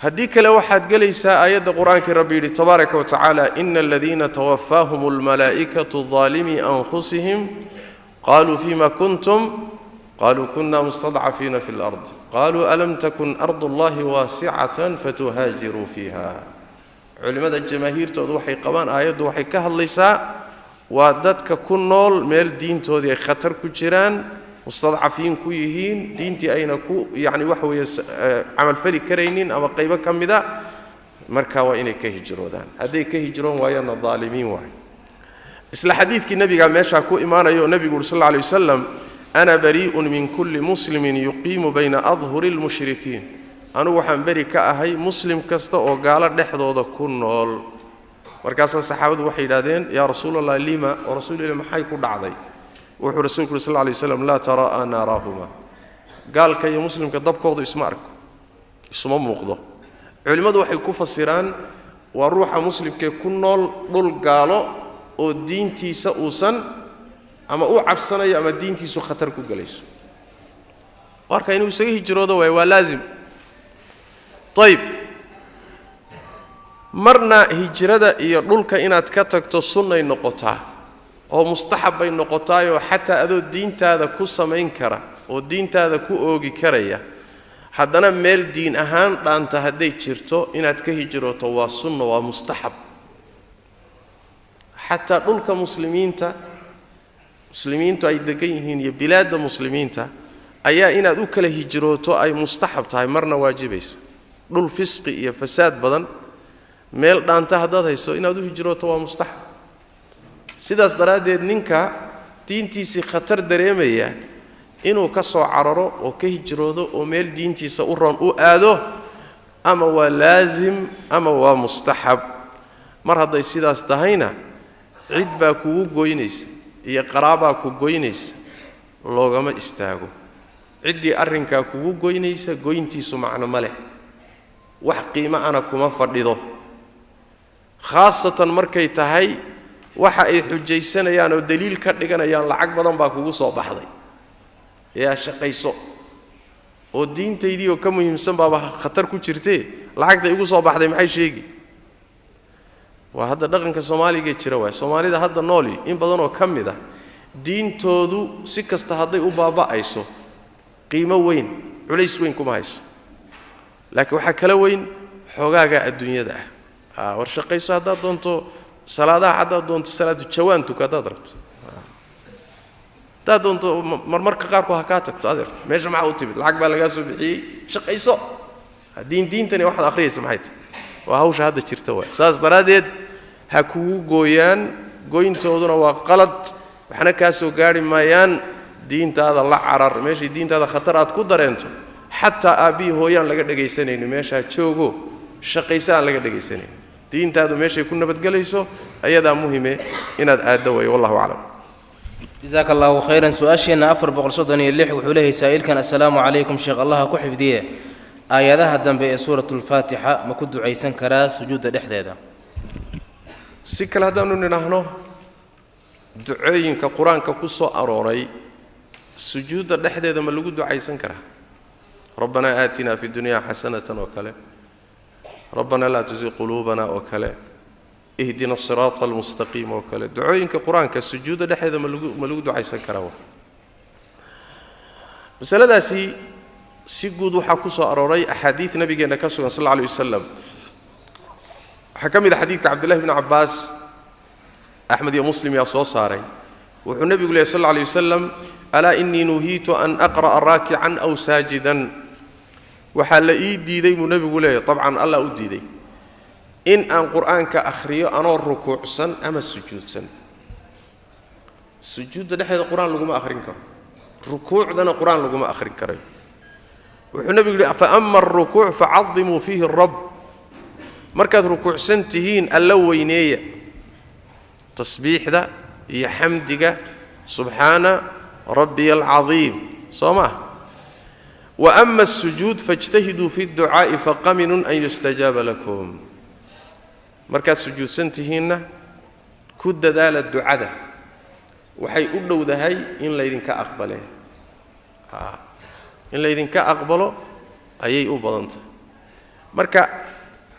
haddii kale waxaad galaysaa aayadda quraanka rabbi yiri tabaaraka wa tacaala innal ladina tawaffahumul malaa'ikatu zalimi anfusihim qalu fima kuntum قالوا كنا مستضعفين في الأرض قالوا ألم تكن أرض الله واسعة فتهاجروا فيها علماء الجماهير توضوحي قبان آيات وحي كهالليسا وادتك كنول ميل دين تودي خطر كجيران مستضعفين كويهين دينتي أين كو يعني وحوي عمل فلي كرينين أما قيبا كمدا مركا وإني كهجروا دان هذي كهجرون ويانا الظالمين واحد إسلا حديث كي النبي قال ماشا كو إيمانا يو النبي صلى الله عليه وسلم أنا بريء من كل مسلم يقيم بين أظهر المشركين أنا وحن بري كأهي مسلم كستا وقال نحضو ذا كنول وركاسا الصحابة وحيدادين يا رسول الله لما ورسول الله ما حيكون دعضي وحو رسولك صلى الله عليه وسلم لا ترى أنا راهما قال كي مسلم كدب كوضو اسمارك اسمه مقضو علماء وحي كفصيران وروح مسلم كي كنول دول قالوا ودين تيسا أوسن ama uu cabsanayo ama diintiisu khatar ku galayso warka inuu isaga hijroodo waa laazim tayib marna hijrada iyo dhulka inaad ka tagto sunnay noqotaa oo mustahab ay noqotaayo xataa adoo diintaada ku sameyn kara oo diintaada ku oogi karaya haddana meel diin ahaan dhaanta haday jirto inaad ka hijrooto waa sunno waa mustahab xataa dhulka muslimiinta muslimiintu ay degan yihiin iyo bilaada muslimiinta ayaa inaad u kala hijrooto ay mustahab tahay marna waajibaysa dhul fisqi iyo fasaad badan meel dhaanta hadaad hayso inaad u hijrooto waa mustahab sidaas daraadeed ninka diintiisa khatar dareemaya inuu ka soo cararo oo ka hijroodo oo meel diintiisa u roon u aado ama waa laazim ama waa mustahab mar haday sidaas tahayna cid baa kugu gooynaysa iyo qaraaba ku goynaysa loogama istaago cidii arrinka kugu goynaysa goyntiisu macna ma leh wax qiimo ana kuma fadhido khaasatan markay tahay waxa ay xujaysanayaan oo daliil ka dhiganayaan lacag badan baa kugu soo baxday yaa shaqayso oo diinteedii oo ka muhiimsan baa khatar ku jirtay lacagta igu soo baxday maxay sheegi وهذا دقنك الصومالي جيتشرا واي الصومالي ده هذا نولي إن بدنه كم ده دين تودو سكست هذا أبابا أيسو قيمة وين عليس وين كم هيس لكن وحكلا وين حقاقة الدنيا ده ورشقي هذا دونتو صلاة هذا دونتو صلاة الشوان تكذا ضربت ده دونتو مرمر كقاركو هكاتك تقدر ماشي معه تبي العقبة لقاسو بحي شقي صو دين تاني واحد آخر سمعت وهوش هذا شرتوه ساس درادد هكو جويان جوين تودنا وقلت وحنا كاسو قاري مايان دين هذا الله عرر ماشي دين هذا خطرات كدر أنتم حتى أبي هويان لقد جيسنين ماشي تشوجو شقيسان لقد جيسنين دين هذا ماشي كنا بتجلسوا أيدا مهمة إن الدواء والله أعلم جزاك الله خيرا سؤاشنا أفر بقول صدني اللي حوله سائل كان السلام عليكم شيخ الله كحف ديه آياتها دنبي سورة الفاتحة ما كنت عيسان كرا سجود الإحداث سكال هذا نحن دعين كقرآن كقصة أروري سجود الإحداث ما لقوا عيسان كرا ربنا آتنا في الدنيا حسنة وكلا ربنا لا تزغ قلوبنا وكلا اهدنا الصراط المستقيم وكلا دعوينك قرآن كالسجود لحيث ملوك دعاء سكره مسألة داسي سيقود وحكوصة أروري أحاديث نبي نكسر صلى الله عليه وسلم حكم إذا حديث عبد الله بن عباس أحمد يا مسلم يا صوصاري والنبي يقول صلى الله عليه وسلم ألا إني نهيت أن أقرأ راكعا أو ساجدا وحال إيدي دي النبي يقول طبعا الله أدي دي إن قرآن كأخرية أنا الركوع سن أما السجود سن السجود ده حيث القرآن لقوم آخرين كرم ركوع ده القرآن لقوم آخرين كرم والنبي يقول فأما الركوع فعظموا فيه الرب مركز ركوع سنتهين اللوينية تسبيح ده هي حمدك سبحان ربي العظيم صمه وأما السجود فاجتهدوا في الدعاء فقمن أن يستجاب لكم مركز سجود سنتهين كد دال الدعاء ده وحي أبلو ده هاي إن لا يدنك أقبله إن لا يدنك أقبله أي أبلنت مركز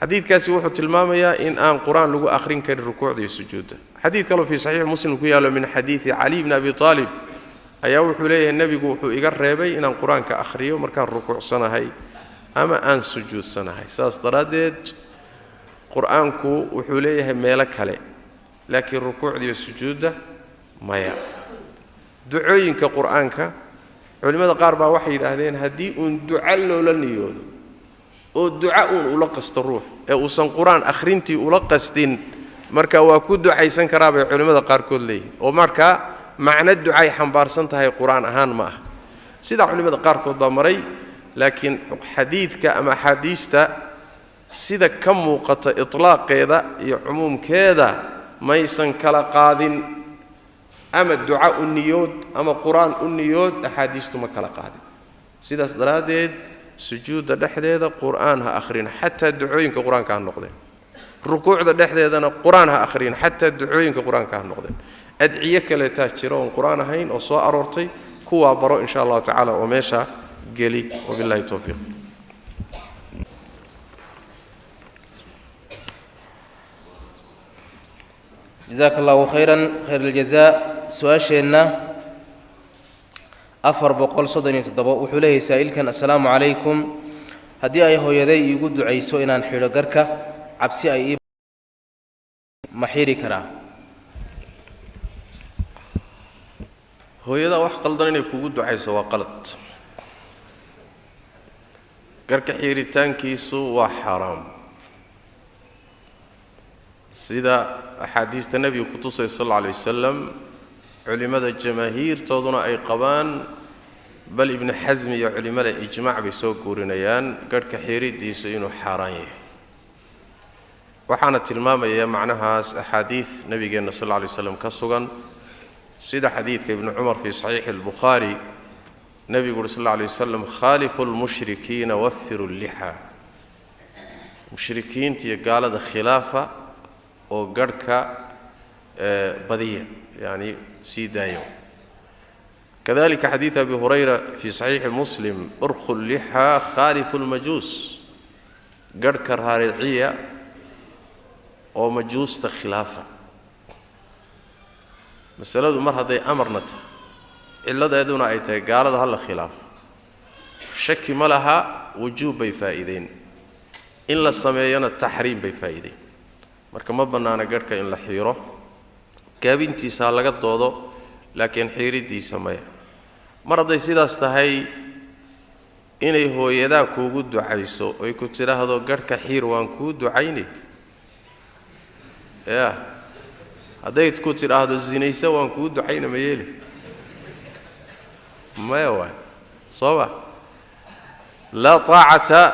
حديث كاسي وحو تلماميا إن قرآن لغو آخرين كان الركوع دي السجود حديث قالوا في صحيح مسلم كيالو من حديث علي بن أبي طالب أيا وحو ليه النبي وحو إيقار ريبي إن القرآن كأخريه ومركان الركوع سنة هاي أما أن سجود سنة هاي ساس درادت قرآنكو وحو ليه ميلك هلي لكن الركوع دي السجود مايا دعوين كقرآنك علماء قاربا وحي لهذين هدي أن دعا له لنيون والدعاء ولقست الروح وسن قرآن أخرينتي ولقستين مركا وكو دعاء سن كرابي علماء قاركود لي ومركا معنى الدعاء حنبار سنتها قرآن أهان ما سيدا علماء قاركود بامري لكن حديثك أما حديثتا سيدا كم وقت إطلاق كذا عموم كذا ما يسن كلا قادن أما الدعاء النيود أما قرآن النيود أحاديثته ما كلا قادن سيدا سدراديد سجود دحديدا قرآنها آخرين حتى الدعوين كقرآن كان نقدين ركوع دحديدا قرآنها آخرين حتى الدعوين كقرآن كان نقدين أدعيك لتاجرون قرآن هين وصوا أرورتي كوا برو إن شاء الله تعالى وميشا قلي وبالله التوفيق جزاك الله خيرا خير الجزاء سؤال شينا أفر بقول صدني تدبوا وحوله سائل كان السلام عليكم هدي أيه يدي يقود عيسو إن حير جركة عبسي أي محيري كرا هو يدا wax qaldan inay kugu ducayso waa qalad garka xiiritaankiisu waa xaraam sida axaadiista nabiga ku tusay sallallahu alayhi wasallam culimada jamaahiirtooduna ay qabaan bal ibn hazm iyo culimada ijmaac bay soo guurinayaan garka xiiridiisu inuu xaraan yahay waxaana tilmaamaya macnahaas axaadiis nabigeena sallallahu alayhi wasallam ka sugan سيد حديث ابن عمر في صحيح البخاري نبي صلى الله عليه وسلم خالفوا المشركين وفروا اللحى مشركين تي قال هذا خلافة وقرك بديع يعني سيدايو كذلك حديث أبي هريرة في صحيح مسلم أرخوا اللحى خالفوا المجوس قرك الهارعية ومجوس تخلافة مسألة مر هذا أمرنا إلا ده يدون أيته قال هذا الله خلاف شك ما لها وجوب بفائدين إلا السمايان التحريم بفائدين مركب ما بنا أنا قرك إن لحيره كابنتي سالقت ضوضو لكن حيري دي سمايا مرض يصير استهي إنه هو يداك وجود دعيسو ويكون ترى هذا قرك حير وانكود دعيني يا هذا تكون ترى هذا الزنيسة وانكود دعينا ميلي ما يوان صواب لا طاعة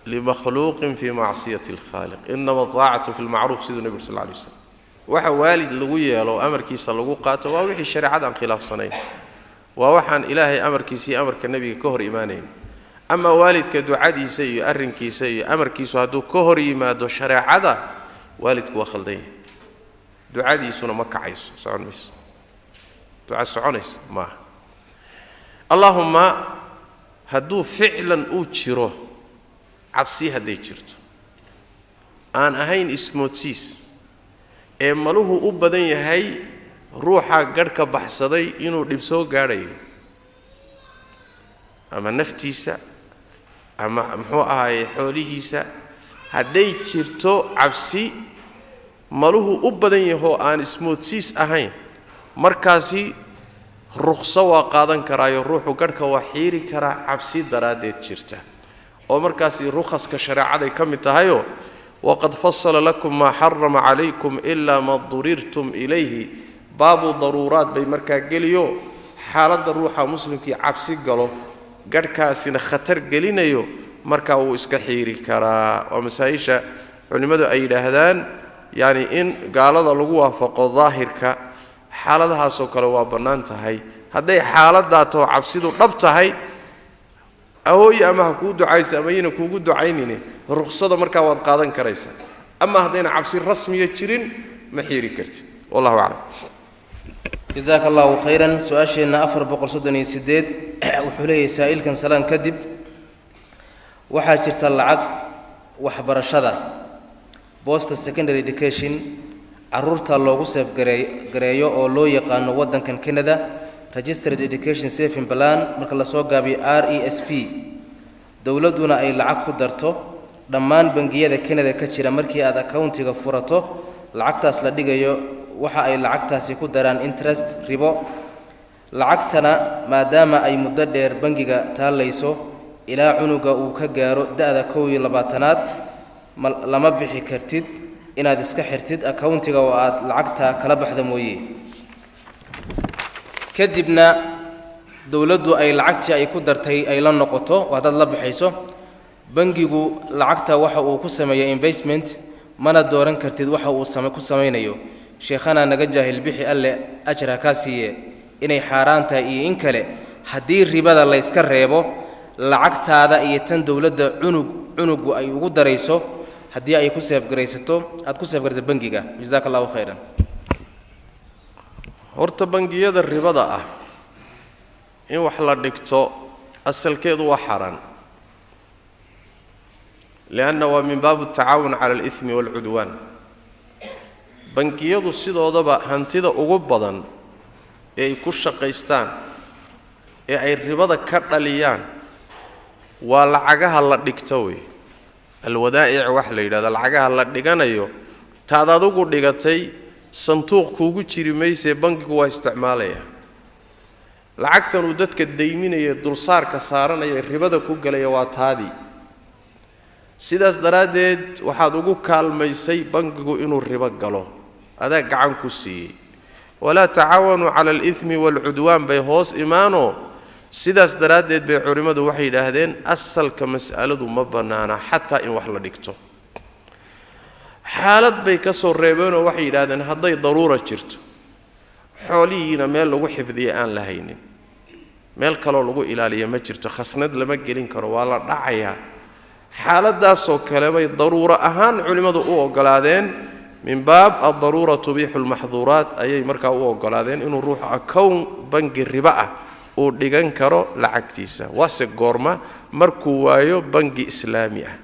لمخلوق في معصية الخالق إنما طاعة في المعروف سيد النبي صلى الله عليه وسلم وحوالي اللغوية لو أمر كيس اللغو قاته ووحي الشريعة عن خلاف صنين ووحن إلهي أمر كيسي أمر كالنبي كهر إيمانين أما والد كدعادي سي أرن كيسي أمر كيسو هدو كهر إيمان دو شريعة والد كوخلدين دعادي سنة مكة عيسو سعونيس دعاء سعونيس ما اللهم هدو فعلا أوتشيروه عبسي هدي جرتو أنا أهين اسموتيس ee maluhu u badan yahay ruuxa gadhka baxsaday inuu dhib soo gaadhayo ama naftiisa ama muxuu ahaay xoolihiisa hadday jirto cabsi maluhu u badan yahay aan ismoodsiis ahayn markaasi rukhso waa qaadan karaayo ruuxu gadhka waa xiiri karaa cabsi daraadeed jirta oo markaasi rukhaska shariicada ka mid tahayo waqad fassala lakum ma harrama alaykum illa ma durirtum ilayhi baabu daruuraat bay markaa geliyo xaaladda ruuxa muslimkii cabsi galo gadhkaasina khatar gelinayo markaa uu iska xiiri karaa waa masaa'isha culimadu ay yidhaahdaan yani in gaalada lagu waafaqo daahirka xaaladahaasoo kale waa bannaan tahay hadday xaaladaato cabsidu dhab tahay ahooy ama ha kuu ducaysa ama yina kuugu ducaynine rukhsada markaa waad qaadan karaysaa ama haddayna cabsi rasmiya jirin ma xiiri kartid wallahu aclam جزاك الله خيرا سؤاشينا أفر بقر صدني سديد وحليه سائل كان سلام كذب وحاجرت العق وحبر الشذا بوست السكندري إديوكيشن عرورت اللوغو سيف غريو أو لو يقان ودن كان كندا ريجسترد إديوكيشن سيف إن بلان مركلا سوقا بي RESP دولدنا أي العق درتو دمان بنجية كندا كتشيرا مركي هذا كاونتي غفورتو العقتاس لديغيو waxa ay lacagtaasi ku daraan interest ribo lacagtana maadaama ay muddo dheer bangiga taalayso ilaa cunuga uu ka gaaro da'da 22aad lama bixi kartid inaad iska xirtid accountiga oo aad lacagta kala baxdo mooyee kadibna dawladdu ay lacagtii ay ku dartay ay la noqoto wadaad la bixayso bangigu lacagta waxa uu ku sameeyaa investment mana dooran kartid waxa uu ku sameeynayo شيخنا نجاه البحي ألا أجرها كاسية إني حارانتا إن كله هدي الربا الله يسكر ريبو لعقت هذا يتن دولة عنق أي وجود رئيسه هدي أي كسف جريسته هاد كسف جريس بنجيجا جزاك الله خيرا هرت بنجية الربا ده إن وحلا دكتو أصل كده وحران لأنه من باب التعاون على الإثم والعدوان بنكيادو sidoodaba hantida ugu badan ee ay ku shaqeystaan ee ay ribada ka dhaliyaan waa lacagaha la dhigto way alwadaa'ic wax la yiraahdo lacagaha la dhiganayo taad adigu dhigatay sanduuq kuugu jiri meysee bankigu waa isticmaalaya lacagtan uu dadka deyminaya dulsaarka saaranaya ribada ku galaya waa taadi sidaas daraadeed waxaad ugu kaalmaysay bankigu inuu ribo galo هذا قعن كسي ولا تعاونوا على الإثم والعدوان بيهوس إيمانه سيداس درادد بعرمد وحيد هذين أصل كمسألة مبنانا حتى إن وحلا ديكتو حالات بيكسر ريبان وحيد هذين هذا ضرورة شرت حولينا مال لو حفظي آن لهين مال كلو لو إلى ما شرت خسند لما جلين كروالا دعيا حالات داسو كلامي ضرورة أهان علماء أو قلادين من باب الضرورة تبيح المحظورات أي مركا أو قلادين إنه روح أكون بنك الربا أو ديجان كرو لعكتيسا واسق قرمة مركو وايو بنك إسلامية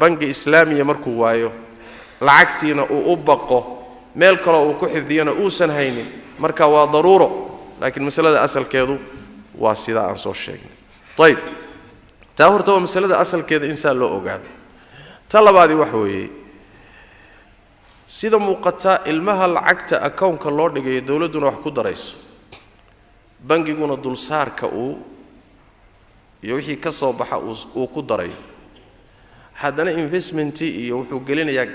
بنك إسلامية مركو وايو لعكتينا أو أبقو ميل كرو أو كحف دينا أو سنهيني مركا وضرورة لكن مسألة أصل كذو واسيدا عن صوت شيء طيب تاهر تو مسألة أصل كذا إنسان لو أقعد طلب هذه وحوي sida muuqata ilmaha lacagta account-ka loo dhigay dawladuna wax ku darayso bangiguna dulsaarka iyo wixii ka soo baxa uu ku daray haddana investment iyo wuxuu gelinayaa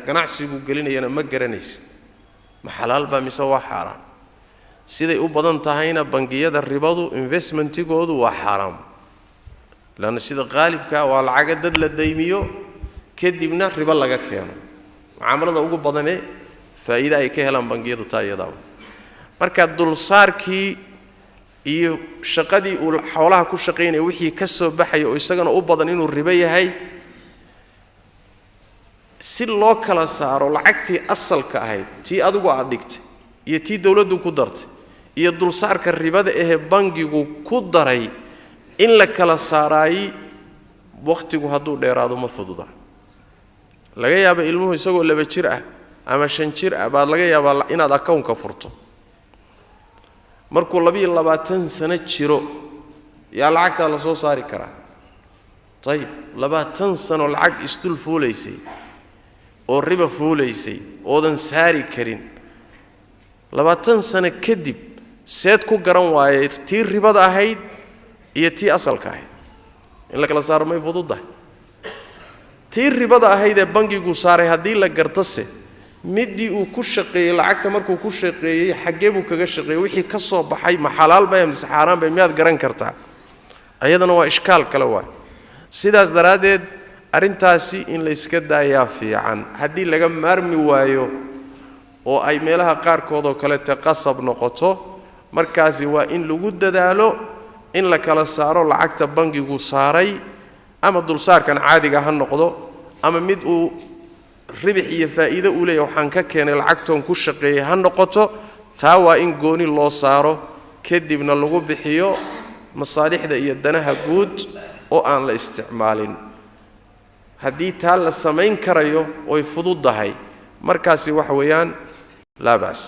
ganacsi buu gelinayana ma garanaysid ma xalaal ba mise waa xaraam siday u badan tahayna bangiyada ribadu investmentigoodu waa xaraam laana sida qaalibka waa lacag dad la deymiyo kadibna riba laga keeno معاملة ugu badan ee faa'iido ay ka helaan bangiyadu taayada marka dulsaarkii iyo shaqadii uu xoolaha ku shaqeynay wixii ka soo baxay oo isagana u badan inuu riba yahay si loo kala saaro lacagtii asalka ahayd tii adigu aad dhigtay iyo tii dawladdu ku dartay iyo dulsaarka ribada ee bangigu ku daray in la kala saaray waqtigu haduu dheeraado ma fududa laga yaabo ilmuhu isagoo laba jir ah ama 5 jir baad laga yaabaa inaad account-ka furto markuu 22 sano jiro yaa lacagta la soo saari karaa طيب 20 sano lacag isdul fuuleysay oo riba fuuleysay oodan saari karin 20 sano kadib seed ku garan waayay tii ribada ahayd iyo tii asalka ahayd in la kala saaro may fududahay tii ribada ahayd ee bangigu saaray hadii la gartase midii uu ku shaqeeyay lacagta markuu ku shaqeeyay xagee buu kaga shaqeeyay wixii ka soo baxay ma xalaal bay ama xaraam bay miyaad garan kartaa ayadana waa ishkaal kale waa sidaas daraadeed arintaasi in la iska daayaa fiican hadii laga maarmi waayo oo ay meelaha qaar kood oo kale taqasab noqoto markaasi waa in lagu dadaalo in la kala saaro lacagta bangigu saaray ama dulsaarkan caadiga ha noqdo ama mid uu ribix iyo faa'iido u leeyahay waxaan ka keenay lacagtoon ku shaqeeyay ha noqoto taa waa in gooni loo saaro kadibna lagu bixiyo masaalixda iyo danaha guud oo aan la isticmaalin haddii taa la samayn karayo oy fududahay markaasi wax weeyaan laa baas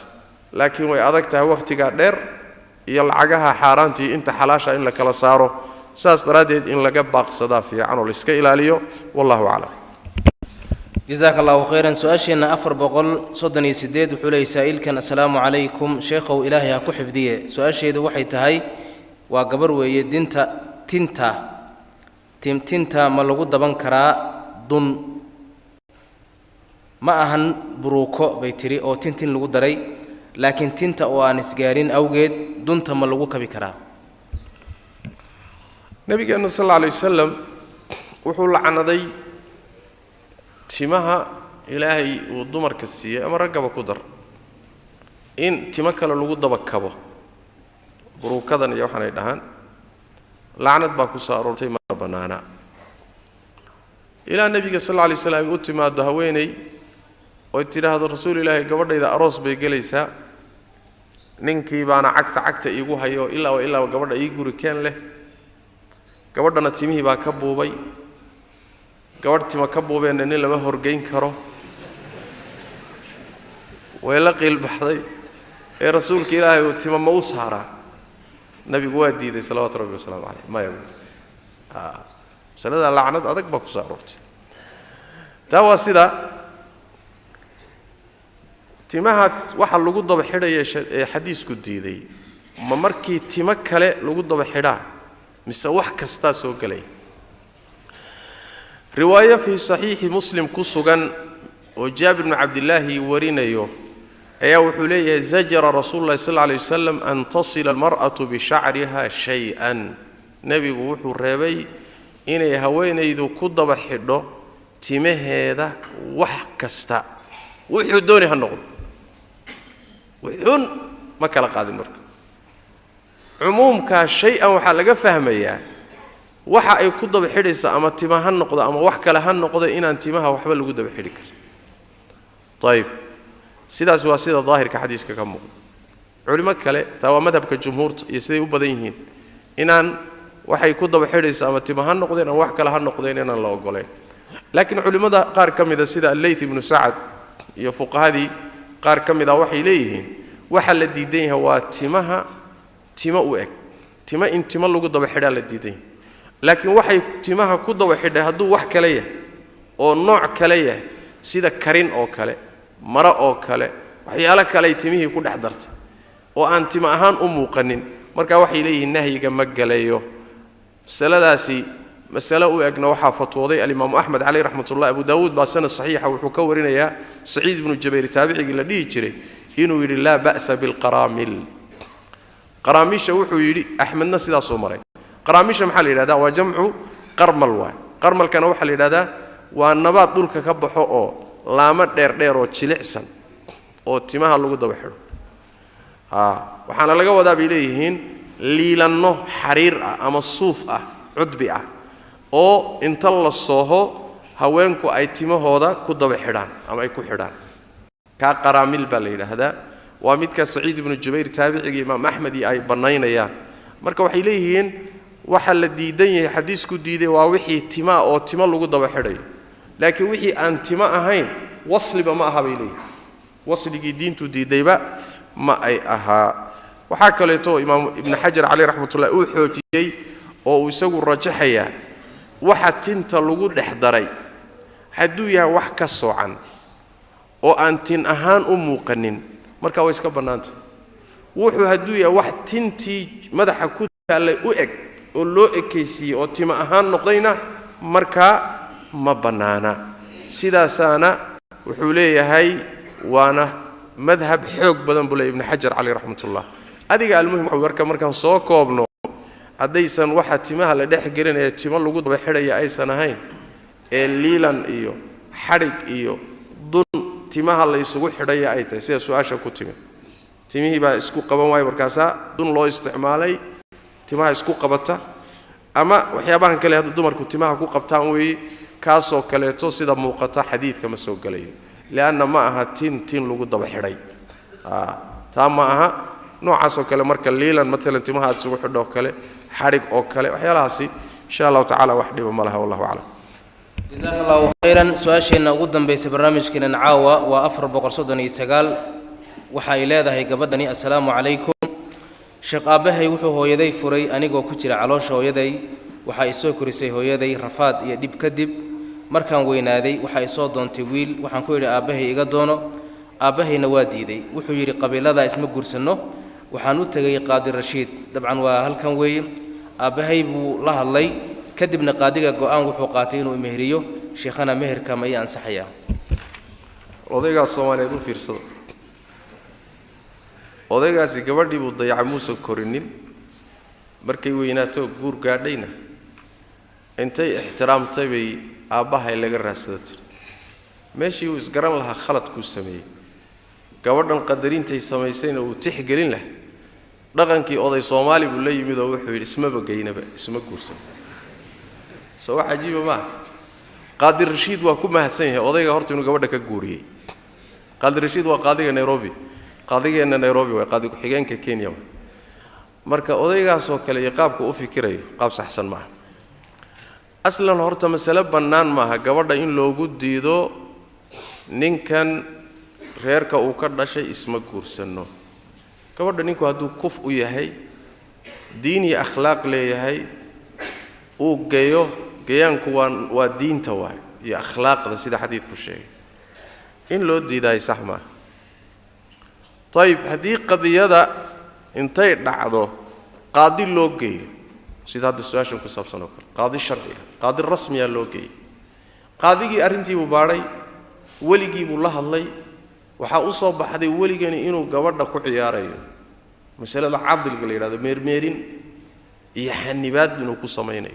laakiin way adag tahay waqtiga dheer iyo lacagaha xaaraantii inta xalaasha in la kala saaro saas daraadeed in laga baaqsada fiican oo la iska ilaaliyo wallahu a'lam جزاك الله خيرا سؤاشنا 438 وحولي سائل كان السلام عليكم شيخ إلهي أكو حفظية سؤاشي ذو وحي تهي وقبر ويدينتا تنتا ملغو دبان كرا دون ما أهن بروكو بيتري أو تنتين لغو دري لكن تنتا وانسجارين أوجد دونتا ملغو كبكرا نبي صلى الله عليه وسلم وحول عنادي timaha ilaahay uu dumarka siiyay ama ragaba ku dar in tima kale lagu daba kabo buruukadan iyo waxaan ay dhahan laanad baa ku soo aroortay ma banaana ilaa nabiga sallallahu alayhi wasallam uu timaado haweenay oo tiraahdo rasuul ilaahay gabadhayda aroos bay galaysaa ninkii baana cagta iigu hayo ilaa gabadha ii guri keen leh gabadhana timihii baa ka buubay gabadh tima ka buubeenna nin lama horgeyn karo way la qiil baxday ee rasuulka ilaahay uu tima ma u saaraa nabigu waa diiday salawaatu rabbi wasalaamu calayh ma yaabo salada lacnad adag baa ku soo aroortay taa waa sida timaha waxa lagu daba xidhaya ee xadiisku diiday ma markii tima kale lagu daba xidhaa mise wax kasta soo galay رواية في صحيح مسلم كسوغان وجابر بن عبد الله ورينيو أيا وحليه زجر رسول الله صلى الله عليه وسلم أن تصل المرأة بشعرها شيئا نبي وحو الربي إن يهوين إذا كد بحده تمه هذا وحكستا وحو دوني هالنقل وحون ما كلا قادم مرك عموم كشيئا وحلقة فهمية waxa ay ku daba xidhaysa ama timaha noqdo ama wax kale ha noqdo inaan timaha waxba lagu daba xidhi kar طيب sidaas waa sida daahirka xadiiska ka muuqda culimo kale taa waa madhabka jumhuurta iyo siday u badan yihiin inaan waxay ku daba xidhaysa ama timaha noqdeen ama wax kale ha noqdeen inaan la ogoleen laakiin culimada qaar kamida sida al-Layth ibn Sa'd iyo fuqahadii qaar kamida waxay leeyihiin waxa la diidan yahay waa tima u eg tima in tima lagu daba xidhaa la diidan yahay laakiin waxay timaha ku daba xidhay haduu wax kale yahay oo nooc kale yahay sida karin oo kale mara oo kale waxyaalo kale timihii ku dhex dartay oo aan tima ahaan u muuqanin marka waxay leeyihiin nahyiga ma galayo saladaasi mas'ala u egna waxa fatwooday al-Imam Ahmad alayhi rahmatullah Abu Daawud ba sanad saxiixa wuxuu ka warinayaa Saciid ibn Jubayr taabiciga la dhihi jiray inuu yiri la ba'sa bil qaramil qaramisha wuxuu yiri Ahmadna sidaas oo maray qaramisha maxaa la yiraahdaa waa jamcu qarmal waa qarmalkana waxa la yiraahdaa waa nabaad dhulka ka baxo oo laama dheer oo jilicsan oo timaha lagu daba xidho waxaana laga wadaa bay leeyihiin liilanno xariir ah ama suuf ah cudbi ah oo inta la sooho haweenku ay timahooda ku daba xidhaan ama ay ku xidhaan ka qaramil baa la yiraahdaa waa midka Saciid ibn Jubayr taabiciga Imaam Ahmad ay banaynayaan marka waxay leeyihiin waxa la diidan yahay xadiisku diiday waa wixii tima oo tima lagu daba xidhay laakiin wixii aan tima ahayn wasliba ma aha bay leeyihiin wasligii diintu diidayba ma ay ahaa waxaa kaleeto imaam ibn xajar cali raxmatullahi uu xoojiyey oo uu isagu rajaxaya waxa tinta lagu dhex daray hadduu yahay wax ka soocan oo aan tin ahaan u muuqanin marka way iska bannaanta wuxuu hadduu yahay wax tintii madaxa ku taallay u eg oo loo ekaysiiyey oo tima ahaan noqdayna markaa ma bannaana sidaasaana wuxuu leeyahay waana madhab xoog badan buu leeyahay ibn xajar cali raxmatullah adiga almuhim wuxuu warka markaan soo koobno haddaysan waxa timaha la dhex gelinaya timo lagu daba xidhaya aysan ahayn ee liilan iyo xadhig iyo dun timaha la isugu xidhaya ay tahay sida su'aasha ku timi timihii baa isku qaban waay markaasaa dun loo isticmaalay timaha isku qabata ama waxyaabahan kale hadda dumarku timaha ku qabtaan weeye kaasoo kaleeto sida muuqata xadiidka ma soo galayo lianna ma aha tin lagu daba xidhay taa ma aha noocaasoo kale marka liilan maalan timaha aad isugu xidho kale xadhig oo kale waxyaalahaasi insha allahu tacaala wax dhiba ma laha wallahu aclam جزاك الله خيرا سؤاشينا ugu dambeysay barnaamijkeena caawa waa 439 waxa ay leedahay gabadhani assalaamu calaykum sheekh aabahay wuxuu hooyaday furay anigoo ku jira caloosha hooyaday waxa ay soo korisay hooyaday rafaad iyo dib kadib markaan weynaaday waxa ay soo doontay wiil waxaan ku yiri aabahay iga doono aabahayna waa diiday wuxuu yiri qabiilada isma guursano waxaan u tagay qaadi rashiid dabcan waa halkan weeye aabahay buu la hadlay kadibna qaadiga go'aan wuxuu qaatay inuu mehriyo sheekhana meherka ma ansaxaya odayga Soomaaliyeed u fiirsado odaygaasi gabadhii buu dayaca muusa korinin markay weynaato guur gaadhayna intay ixtiraamtay bay aabahay laga raadsaday meeshii uu isgaran lahaa khalad ku sameeyay gabadhan qadarintay samaysayna uu tixgelin lahaa dhaqankii oday Soomaali buu la yimid oo wuxuu yiri isma bageynaba isma guursan soo wajiib ma qaadi rashiid waa ku mahadsan yahay odayga horta inuu gabadha ka guuriyay qaadi rashiid waa qaadiga Nairobi qaadigeena Nairobi waa qaadi ku xigeenka Kenya marka odaygaas oo kale qaabka u fikirayo qaab saxsan ma aslan horta mas'ala bannaan ma aha gabadha in loogu diido ninkan reerka uu ka dhashay isma guursano gabadha ninku hadduu kuf u yahay diin iyo akhlaaq leeyahay uu geeyo geeyanku waa diinta waay iyo akhlaaqda sida xadiidku sheegay in loo diiday sax ma طيب hadii qadiyada intay dhacdo qaadi loo geeyo sida hadda su'aashan ku saabsan oo kale qaadi sharci qaadi rasmi ah loo geeyo qaadigii arintii uu baaray waligii buu la hadlay waxa uu soo baxday waligani inuu gabadha ku ciyaarayo masalada cadliga la yiraahdo meermeerin iyo xanibaad inuu ku sameeyay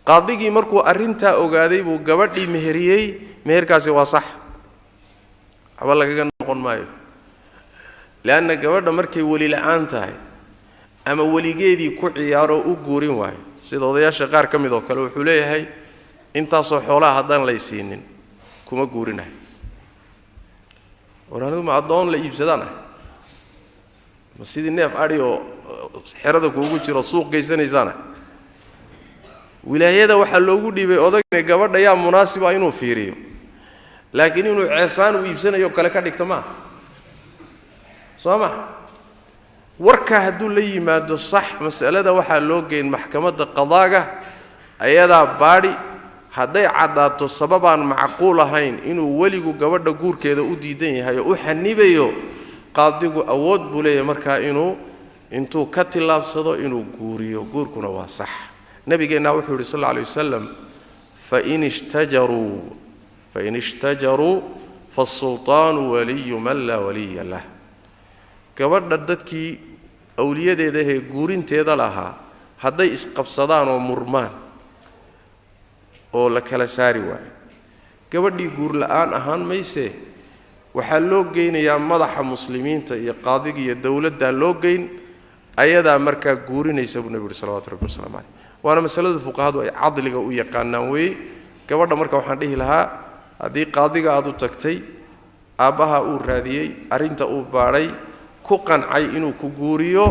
qaadigii markuu arinta ogaaday buu gabadhii meheriyay meherkaasi waa sax aba laga noqon maayo laana gabadha markay wali la'aan tahay ama waligeedii ku ciyaaro u guurin waay sida odayaasha qaar kamid oo kale wuxuu leeyahay intaas oo xoolaha hadan la isiinin kuma guurinahay waraanu ma adoon la iibsadana ma sidii neef ari oo xerada kuugu jiro suuq geysanaysana wilaayada waxa loogu dhibay odagna gabadha yaa munaasib ah inuu fiiriyo laakiin inuu ceesaan u iibsanayo kale ka dhigto ma sooma warka haduu la yimaado sax mas'alada waxa loo geyn maxkamadda qadaaga ayada baari haday cadaato sababaan macquul ahayn inuu waligu gabadha guurkeeda u diidan yahay oo u xanibayo qaadigu awood buu leeyahay marka intuu ka tilaabsado inuu guuriyo guurkuna waa sax nabigeena wuxuu yiri sallallahu alayhi wasallam fa in ishtajaru فالسلطان ولي من لا ولي له gabadha dadkii awliyadeeda ee guurinteeda lahaa haday isqabsadaan oo murmaan oo la kala saari waay gabadhii guur la'aan ahaan mayse waxa loo geynayaa madaxa muslimiinta iyo qaadiga iyo dawladda loo geyn ayada marka guurinaysa nabiga sallallahu alayhi wasallam waana masalada fuqahaadu ay cadliga u yaqaanaan way gabadha marka waxaan dhihi lahaa hadii qaadiga aad u tagtay aabaha uu raadiyay arinta uu baaray ku qancay inuu ku guuriyo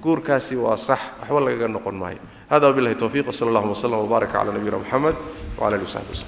guurkaasi waa sax waxba laga noqon maayo hada billahi tawfiiq sallallahu alayhi wa sallam wa baraka ala nabiyina muhammad wa ala alihi wa sahbihi